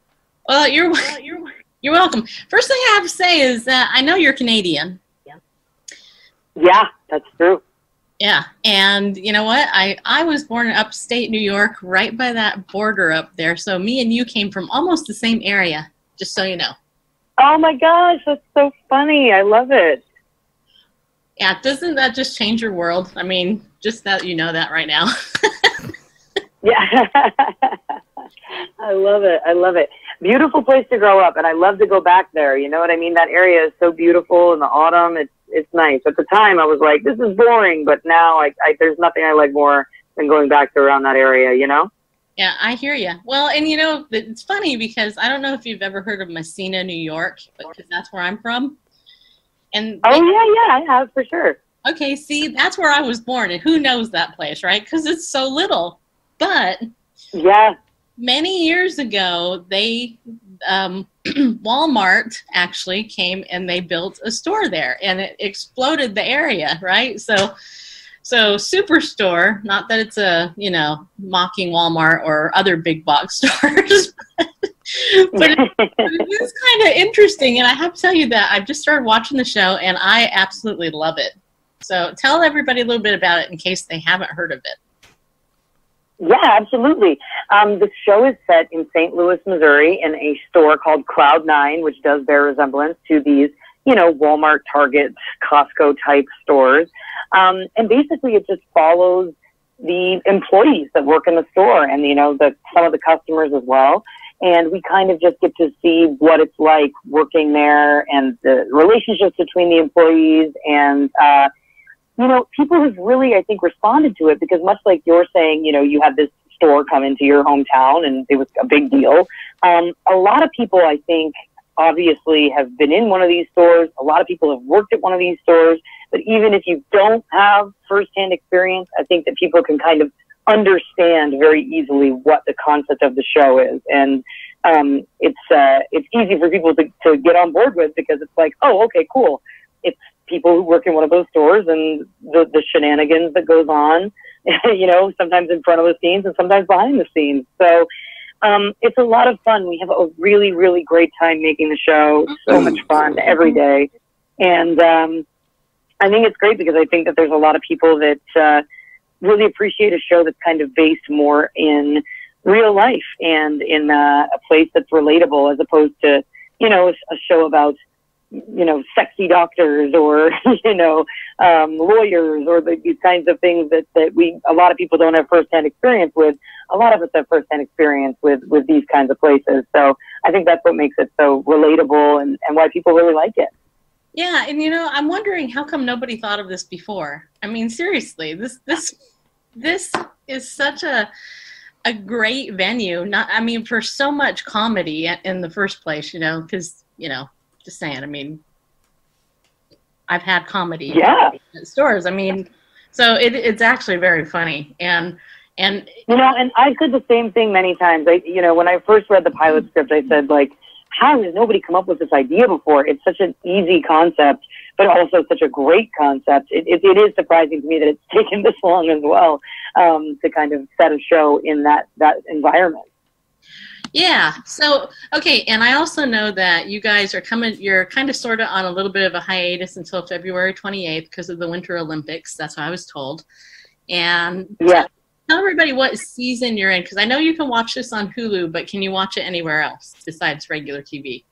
Well, you're welcome. First thing I have to say is that I know you're Canadian. Yeah, that's true. Yeah, and you know what? I was born in upstate New York, right by that border up there, so me and you came from almost the same area, just so you know. Oh my gosh, that's so funny. I love it. Yeah, doesn't that just change your world? I mean, just that you know that right now. Yeah. I love it. I love it. Beautiful place to grow up, and I love to go back there. You know what I mean? That area is so beautiful in the autumn. It's nice. At the time, I was like, this is boring, but now there's nothing I like more than going back to around that area, you know? Yeah, I hear you. Well, and you know, it's funny because I don't know if you've ever heard of Messina, New York, because that's where I'm from. And yeah, I have for sure. Okay, see, that's where I was born, and who knows that place, right? Because it's so little. But yeah, many years ago, Walmart actually came and they built a store there, and it exploded the area, right? So Superstore, not that it's a, you know, mocking Walmart or other big box stores, but it is kind of interesting. And I have to tell you that I've just started watching the show and I absolutely love it. So tell everybody a little bit about it in case they haven't heard of it. Yeah, absolutely. The show is set in St. Louis, Missouri, in a store called Cloud9, which does bear resemblance to these, you know, Walmart, Target, Costco type stores. And basically it just follows the employees that work in the store and, you know, some of the customers as well. And we kind of just get to see what it's like working there and the relationships between the employees and, you know, people have really, I think, responded to it because much like you're saying, you know, you had this store come into your hometown and it was a big deal. A lot of people, I think, obviously have been in one of these stores. A lot of people have worked at one of these stores. But even if you don't have firsthand experience, I think that people can kind of understand very easily what the concept of the show is. And it's easy for people to get on board with because it's like, oh, okay, cool. It's people who work in one of those stores and the shenanigans that goes on, you know, sometimes in front of the scenes and sometimes behind the scenes. So it's a lot of fun. We have a really, really great time making the show. So much fun every day. And I think it's great because I think that there's a lot of people that really appreciate a show that's kind of based more in real life and in a place that's relatable as opposed to, you know, a show about, you know, sexy doctors or, you know, lawyers or these kinds of things that a lot of people don't have firsthand experience with. A lot of us have firsthand experience with these kinds of places. So I think that's what makes it so relatable and why people really like it. Yeah, and you know, I'm wondering how come nobody thought of this before. I mean, seriously, this is such a a great venue. For so much comedy in the first place, because, just saying, I've had comedy at stores. So it's actually very funny. And and I said the same thing many times. When I first read the pilot script, I said, like, how has nobody come up with this idea before? It's such an easy concept, but also such a great concept. It is surprising to me that it's taken this long as well, to kind of set a show in that environment. Yeah. So, okay. And I also know that you guys you're kind of sort of on a little bit of a hiatus until February 28th because of the Winter Olympics. That's what I was told. And tell everybody what season you're in, because I know you can watch this on Hulu, but can you watch it anywhere else besides regular TV?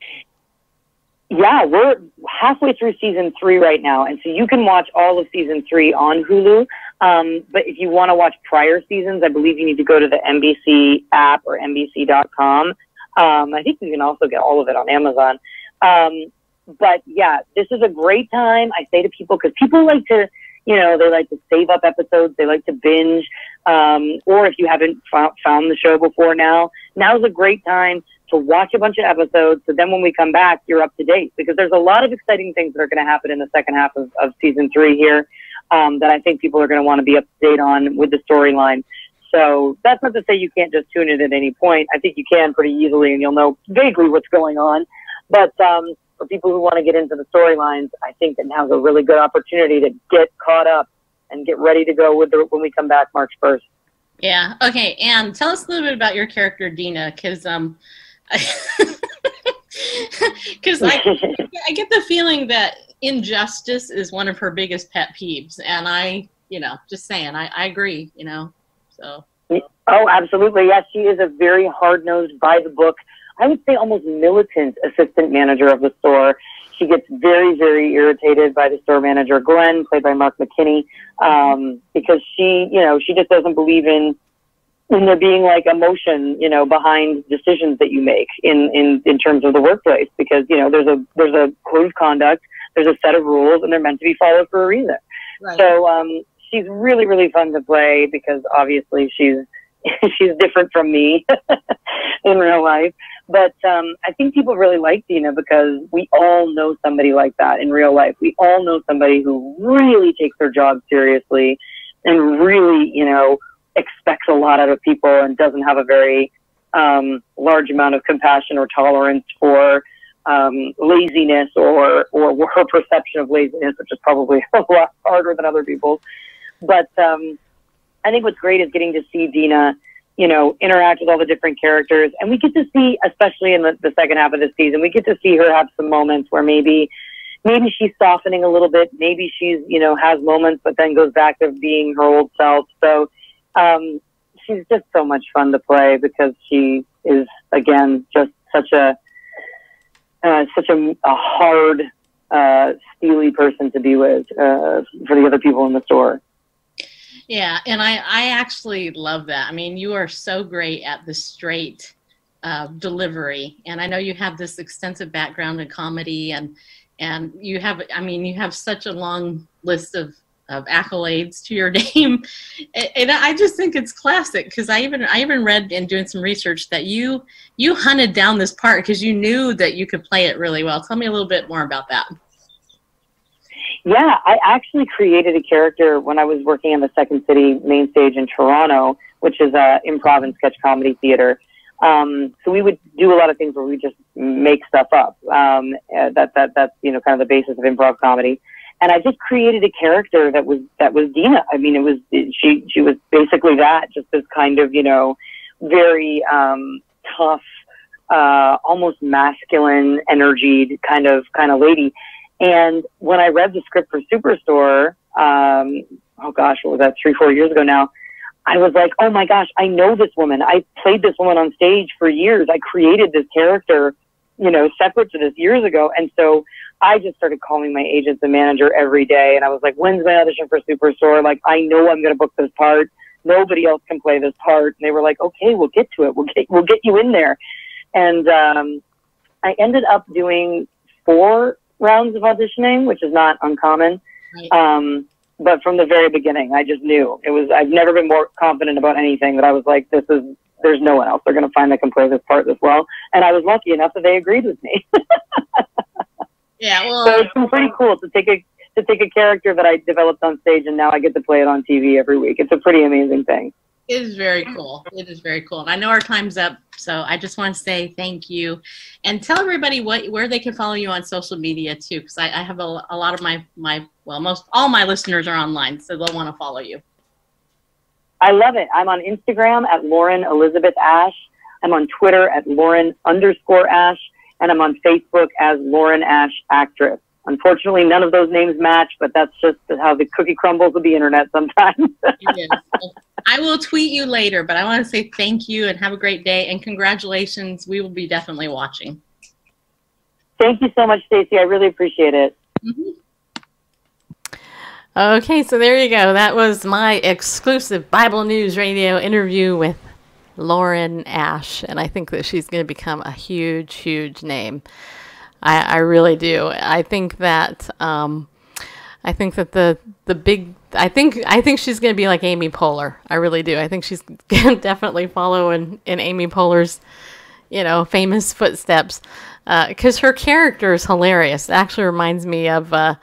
Yeah, we're halfway through season 3 right now, and so you can watch all of season 3 on Hulu. But if you want to watch prior seasons, I believe you need to go to the NBC app or NBC.com. I think you can also get all of it on Amazon. But yeah, this is a great time. I say to people, because people like to, they like to save up episodes. They like to binge. Or if you haven't found the show before now's a great time to watch a bunch of episodes. So then when we come back, you're up to date, because there's a lot of exciting things that are going to happen in the second half of season 3 here, that I think people are going to want to be up to date on with the storyline. So that's not to say you can't just tune in at any point. I think you can pretty easily, and you'll know vaguely what's going on. But, for people who want to get into the storylines, I think that now's a really good opportunity to get caught up and get ready to go when we come back March 1st. Yeah. Okay. And tell us a little bit about your character, Dina, because I get the feeling that injustice is one of her biggest pet peeves. And just saying, I agree, so. Oh, absolutely. Yes, she is a very hard-nosed, by-the-book, I would say almost militant assistant manager of the store. She gets very, very irritated by the store manager, Glenn, played by Mark McKinney, because she just doesn't believe in there being like emotion, behind decisions that you make in terms of the workplace, because, there's a code of conduct, there's a set of rules, and they're meant to be followed for a reason. Right. So, she's really, really fun to play because obviously she's different from me in real life. But I think people really like Dina because we all know somebody like that in real life. We all know somebody who really takes their job seriously and really, expects a lot out of people and doesn't have a very large amount of compassion or tolerance for laziness or her perception of laziness, which is probably a lot harder than other people's. But I think what's great is getting to see Dina, interact with all the different characters. And we get to see, especially in the second half of the season, we get to see her have some moments where maybe she's softening a little bit. Maybe she's, has moments, but then goes back to being her old self. So she's just so much fun to play because she is, again, just such a hard, steely person to be with for the other people in the store. Yeah, and I actually love that. You are so great at the straight delivery, and I know you have this extensive background in comedy, and you have such a long list of accolades to your name, and I just think it's classic because I even read in doing some research that you hunted down this part because you knew that you could play it really well. Tell me a little bit more about that. Yeah, I actually created a character when I was working in the Second City main stage in Toronto, which is a improv and sketch comedy theater. So we would do a lot of things where we just make stuff up. That's kind of the basis of improv comedy. And I just created a character that was Dina. She was basically that, just this kind of, very tough, almost masculine, energied kind of lady. And when I read the script for Superstore, what was that, 3-4 years ago now, I was like, oh my gosh, I know this woman. I played this woman on stage for years. I created this character, separate to this years ago. And so I just started calling my agents and manager every day. And I was like, when's my audition for Superstore? Like, I know I'm going to book this part. Nobody else can play this part. And they were like, okay, we'll get to it. We'll get you in there. And I ended up doing 4 rounds of auditioning, which is not uncommon. Right. but from the very beginning, I just knew it was. I've never been more confident about anything that I was like, there's no one else they're going to find that can play this part this well. And I was lucky enough that they agreed with me. Yeah, well, so it's been pretty cool to take a character that I developed on stage, and now I get to play it on TV every week. It's a pretty amazing thing. it is very cool. It is very cool. And I know our time's up, so I just want to say thank you, and tell everybody where they can follow you on social media too, because I have a lot of most all my listeners are online, so they'll want to follow you. I love it. I'm on Instagram at Lauren Elizabeth Ash. I'm on Twitter at Lauren_Ash. And I'm on Facebook as Lauren Ash Actress. Unfortunately, none of those names match, but that's just how the cookie crumbles with the internet sometimes. Yes. Well, I will tweet you later, but I want to say thank you and have a great day, and congratulations. We will be definitely watching. Thank you so much, Stacey. I really appreciate it. Mm-hmm. Okay, so there you go. That was my exclusive Bible News Radio interview with Lauren Ash, and I think that she's going to become a huge, huge name. I really do. I think that I think she's going to be like Amy Poehler. I really do. I think she's going to definitely follow in Amy Poehler's, famous footsteps, because her character is hilarious. It actually reminds me of what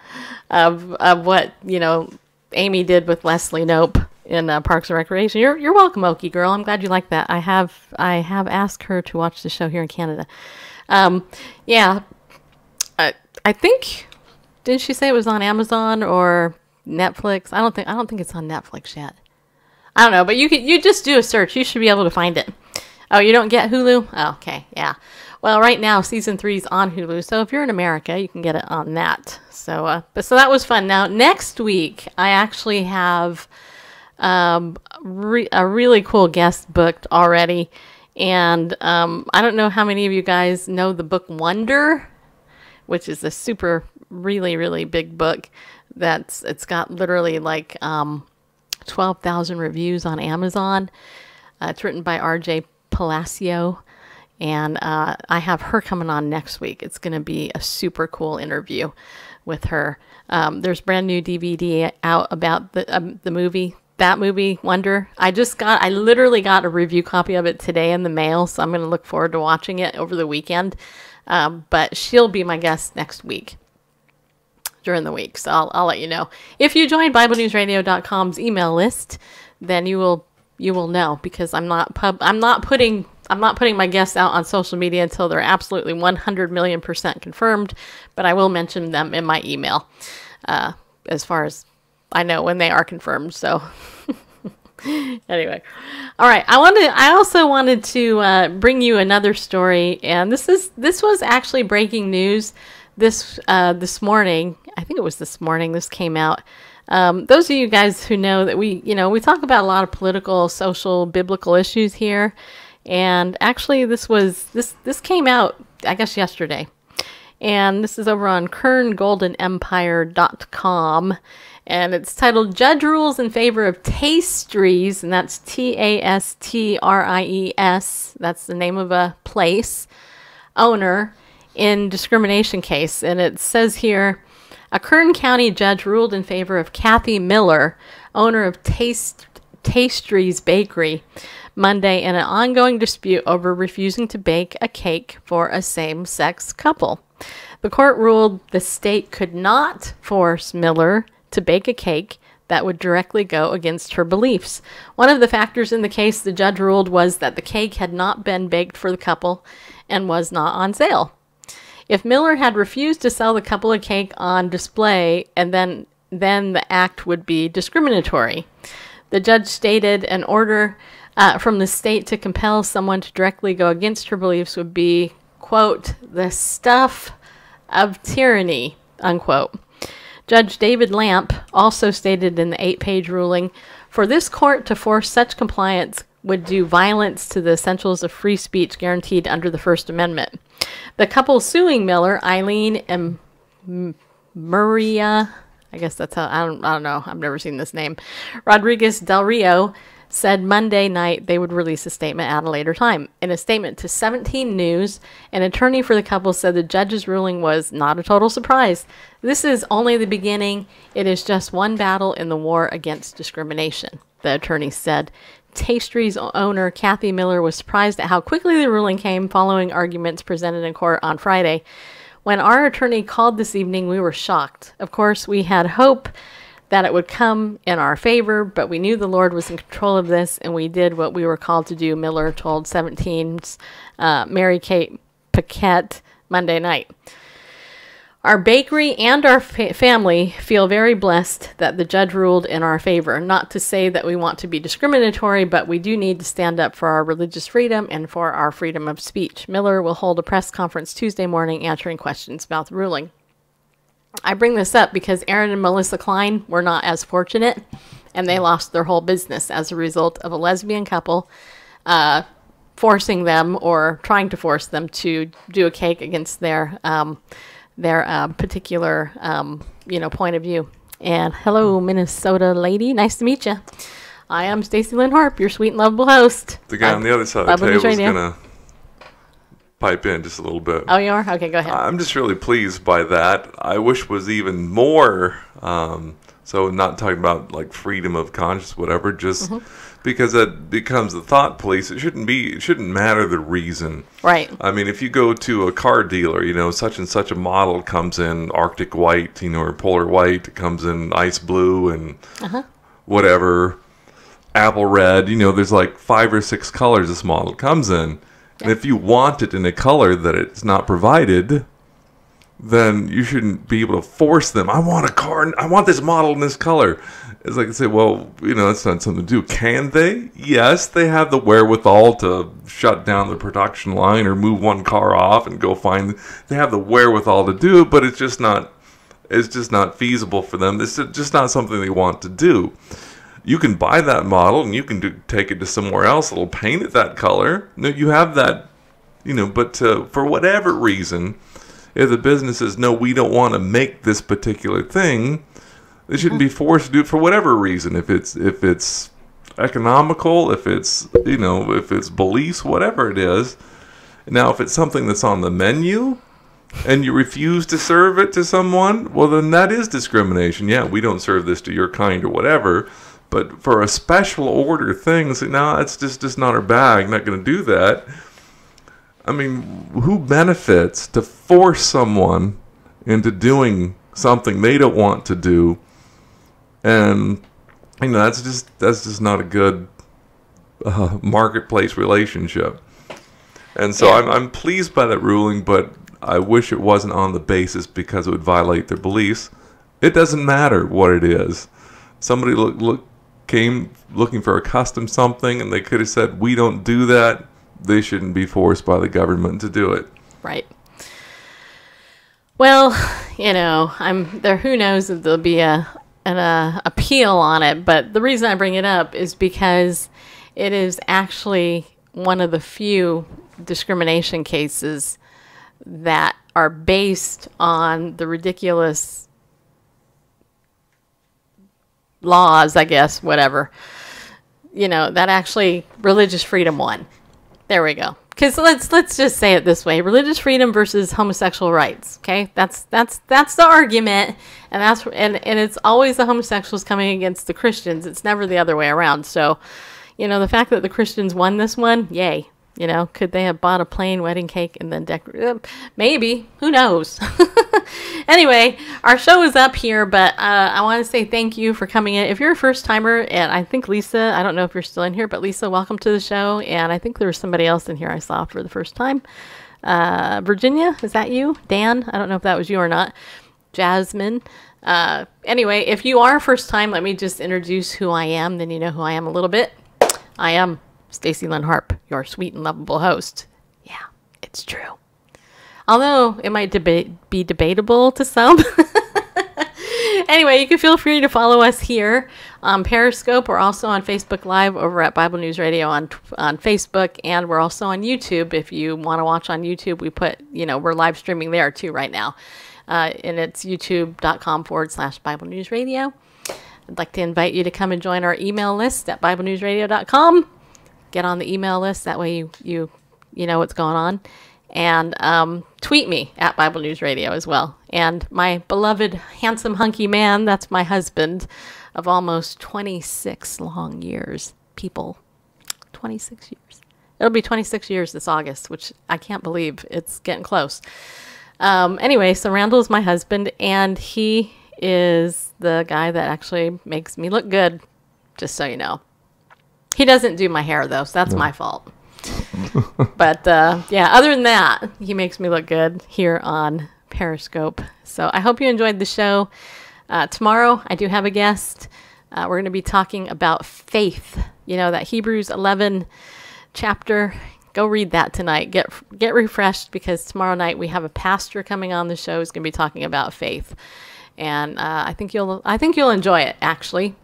Amy did with Leslie Knope in Parks and Recreation. You're welcome, Okie girl. I'm glad you like that. I have asked her to watch the show here in Canada. I think, didn't she say it was on Amazon or Netflix? I don't think it's on Netflix yet. I don't know, but you just do a search. You should be able to find it. Oh, you don't get Hulu? Oh, okay, yeah. Well, right now season 3 is on Hulu, so if you're in America, you can get it on that. So that was fun. Now next week, I actually have a really cool guest booked already, and I don't know how many of you guys know the book Wonder, which is a super really, really big book. It's got literally like 12,000 reviews on Amazon. It's written by R.J. Palacio, and I have her coming on next week. It's going to be a super cool interview with her. There's brand new DVD out about the movie. That movie, Wonder. I literally got a review copy of it today in the mail, so I'm going to look forward to watching it over the weekend. But she'll be my guest next week during the week, so I'll let you know. If you join BibleNewsRadio.com's email list, then you will know, because I'm not putting my guests out on social media until they're absolutely 100 million% confirmed, but I will mention them in my email as far as I know when they are confirmed. So anyway, all right. I also wanted to bring you another story, and this was actually breaking news this morning. I think it was this morning. This came out. Those of you guys who know that we talk about a lot of political, social, biblical issues here, and actually this came out, I guess, yesterday, and this is over on KernGoldenEmpire.com. And it's titled "Judge Rules in Favor of Tastries," and that's Tastries. That's the name of a place, onyr in discrimination case. And it says here, a Kern County judge ruled in favor of Kathi Miller, owner of Tastries Bakery, Monday in an ongoing dispute over refusing to bake a cake for a same-sex couple. The court ruled the state could not force Miller to bake a cake that would directly go against her beliefs. One of the factors in the case, the judge ruled, was that the cake had not been baked for the couple and was not on sale. If Miller had refused to sell the couple a cake on display, and then the act would be discriminatory. The judge stated an order from the state to compel someone to directly go against her beliefs would be, quote, the stuff of tyranny, unquote. Judge David Lamp also stated in the 8-page ruling, for this court to force such compliance would do violence to the essentials of free speech guaranteed under the First Amendment. The couple suing Miller, Eileen and Maria, I guess that's how, I don't know, I've never seen this name, Rodriguez Del Rio, said Monday night they would release a statement at a later time. In a statement to 17 News, an attorney for the couple said the judge's ruling was not a total surprise. This is only the beginning. It is just one battle in the war against discrimination, the attorney said. Tastry's owner, Kathy Miller, was surprised at how quickly the ruling came following arguments presented in court on Friday. When our attorney called this evening, we were shocked. Of course, we had hope that it would come in our favor, but we knew the Lord was in control of this, and we did what we were called to do, Miller told 17's Mary Kate Paquette Monday night. Our bakery and our family feel very blessed that the judge ruled in our favor. Not to say that we want to be discriminatory, but we do need to stand up for our religious freedom and for our freedom of speech. Miller will hold a press conference Tuesday morning answering questions about the ruling. I bring this up because Aaron and Melissa Klein were not as fortunate, and they lost their whole business as a result of a lesbian couple forcing them or trying to force them to do a cake against their particular, point of view. And hello, Minnesota lady. Nice to meet you. I am Stacy Lynn Harp, your sweet and lovable host. The guy on the other side of the table is going to pipe in just a little bit. Oh, you are? Okay, go ahead. I'm just really pleased by that. I wish was even more, so not talking about like freedom of conscience, whatever, just because that becomes the thought police. It shouldn't matter the reason. Right. I mean, if you go to a car dealer, such and such a model comes in Arctic white, or polar white, it comes in ice blue and whatever, apple red, there's like 5 or 6 colors this model comes in. And if you want it in a color that it's not provided, then you shouldn't be able to force them. I want a car, I want this model in this color. It's like I say, well, that's not something to do. Can they? Yes, they have the wherewithal to shut down the production line or move one car off and go find. They have the wherewithal to do it, but it's just not feasible for them. It's just not something they want to do. You can buy that model and you can take it to somewhere else that'll paint it that color. No, you have that, but for whatever reason, if the business says, no, we don't want to make this particular thing, they shouldn't be forced to do it for whatever reason. If it's economical, if it's beliefs, whatever it is. Now, if it's something that's on the menu and you refuse to serve it to someone, well, then that is discrimination. Yeah, we don't serve this to your kind or whatever. But for a special order thing, say, no, it's just not our bag. Not going to do that. I mean, who benefits to force someone into doing something they don't want to do? And that's just not a good marketplace relationship. And so I'm pleased by that ruling, but I wish it wasn't on the basis because it would violate their beliefs. It doesn't matter what it is. Somebody came looking for a custom something, and they could have said, we don't do that. They shouldn't be forced by the government to do it. Right. Well, I'm there. Who knows if there'll be an appeal on it? But the reason I bring it up is because it is actually one of the few discrimination cases that are based on the ridiculous laws, I guess, whatever, that actually religious freedom won. There we go. Because let's just say it this way: religious freedom versus homosexual rights. Okay, that's the argument, and it's always the homosexuals coming against the Christians. It's never the other way around. So, the fact that the Christians won this one, yay. Could they have bought a plain wedding cake and then decorated? Maybe. Who knows? Anyway, our show is up here, but I want to say thank you for coming in. If you're a first-timer, and I think Lisa, I don't know if you're still in here, but Lisa, welcome to the show. And I think there was somebody else in here I saw for the first time. Virginia, is that you? Dan, I don't know if that was you or not. Jasmine. Anyway, if you are first time, let me just introduce who I am. Then you know who I am a little bit. I am Stacy Lynn Harp, your sweet and lovable host. Yeah, it's true. Although it might be debatable to some. Anyway, you can feel free to follow us here on Periscope. We're also on Facebook Live over at Bible News Radio on Facebook, and we're also on YouTube. If you want to watch on YouTube, we put, we're live streaming there too right now. And it's youtube.com/Bible News Radio. I'd like to invite you to come and join our email list at BibleNewsRadio.com. Get on the email list. That way you know what's going on. And tweet me at Bible News Radio as well. And my beloved, handsome, hunky man, that's my husband of almost 26 long years. People, 26 years. It'll be 26 years this August, which I can't believe. It's getting close. Anyway, so Randall is my husband, and he is the guy that actually makes me look good, just so you know. He doesn't do my hair, though, so that's my fault. But, yeah, other than that, he makes me look good here on Periscope. So I hope you enjoyed the show. Tomorrow, I do have a guest. We're going to be talking about faith. You know, that Hebrews 11 chapter. Go read that tonight. Get refreshed, because tomorrow night we have a pastor coming on the show who's going to be talking about faith. And I think you'll enjoy it, actually.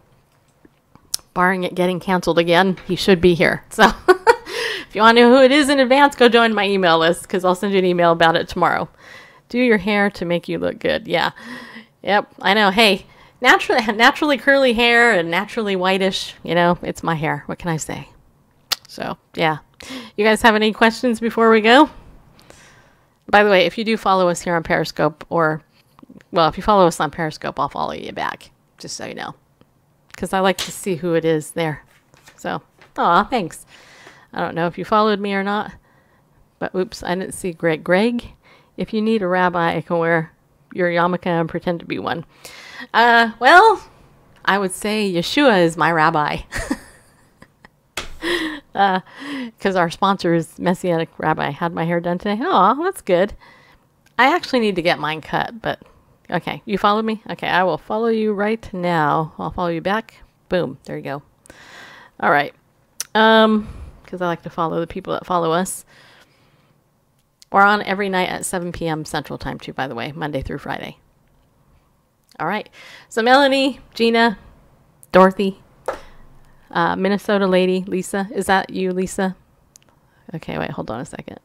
Barring it getting canceled again, he should be here. So if you want to know who it is in advance, go join my email list, because I'll send you an email about it tomorrow. Do your hair to make you look good. Yeah. Yep, I know. Hey, naturally curly hair and naturally whitish, you know, it's my hair. What can I say? So, yeah. You guys have any questions before we go? By the way, if you do follow us here on Periscope, if you follow us on Periscope, I'll follow you back, just so you know, because I like to see who it is there. So, thanks. I don't know if you followed me or not, but oops, I didn't see Greg. Greg, if you need a rabbi, I can wear your yarmulke and pretend to be one. Well, I would say Yeshua is my rabbi. Because our sponsor is Messianic Rabbi. Had my hair done today. Oh, that's good. I actually need to get mine cut, but okay. You followed me? Okay, I will follow you right now. I'll follow you back. Boom. There you go. All right. Because I like to follow the people that follow us. We're on every night at 7 p.m. Central Time, too, by the way, Monday through Friday. All right. So Melanie, Gina, Dorothy, Minnesota lady, Lisa. Is that you, Lisa? Okay, wait, hold on a second.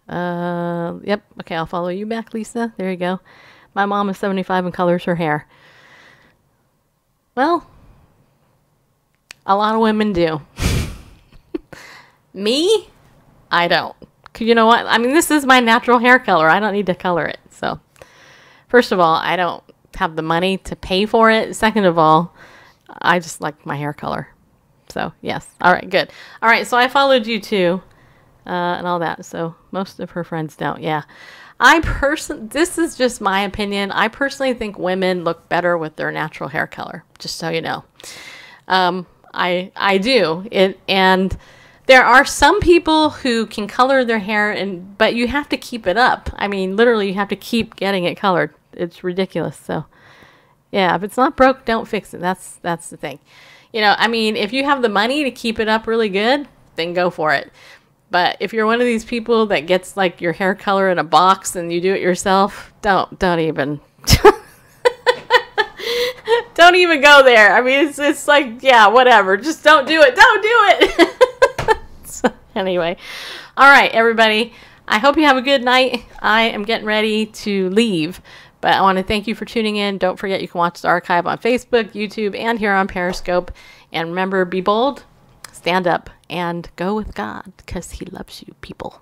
Yep. Okay, I'll follow you back, Lisa. There you go. My mom is 75 and colors her hair. Well, a lot of women do. Me? I don't. You know what? I mean, this is my natural hair color. I don't need to color it. So, first of all, I don't have the money to pay for it. Second of all, I just like my hair color. So, yes. All right, good. All right, so I followed you too, and all that. So, most of her friends don't. Yeah. This is just my opinion. I personally think women look better with their natural hair color, just so you know. I do. And there are some people who can color their hair, but you have to keep it up. I mean, literally, you have to keep getting it colored. It's ridiculous. So, yeah, if it's not broke, don't fix it. That's the thing. You know, I mean, if you have the money to keep it up really good, then go for it. But if you're one of these people that gets like your hair color in a box and you do it yourself, don't even don't even go there. I mean, it's like, yeah, whatever. Just don't do it. Don't do it. So, anyway, all right, everybody. I hope you have a good night. I am getting ready to leave. But I want to thank you for tuning in. Don't forget you can watch the archive on Facebook, YouTube, and here on Periscope. And remember, be bold, stand up, and go with God, because He loves you, people.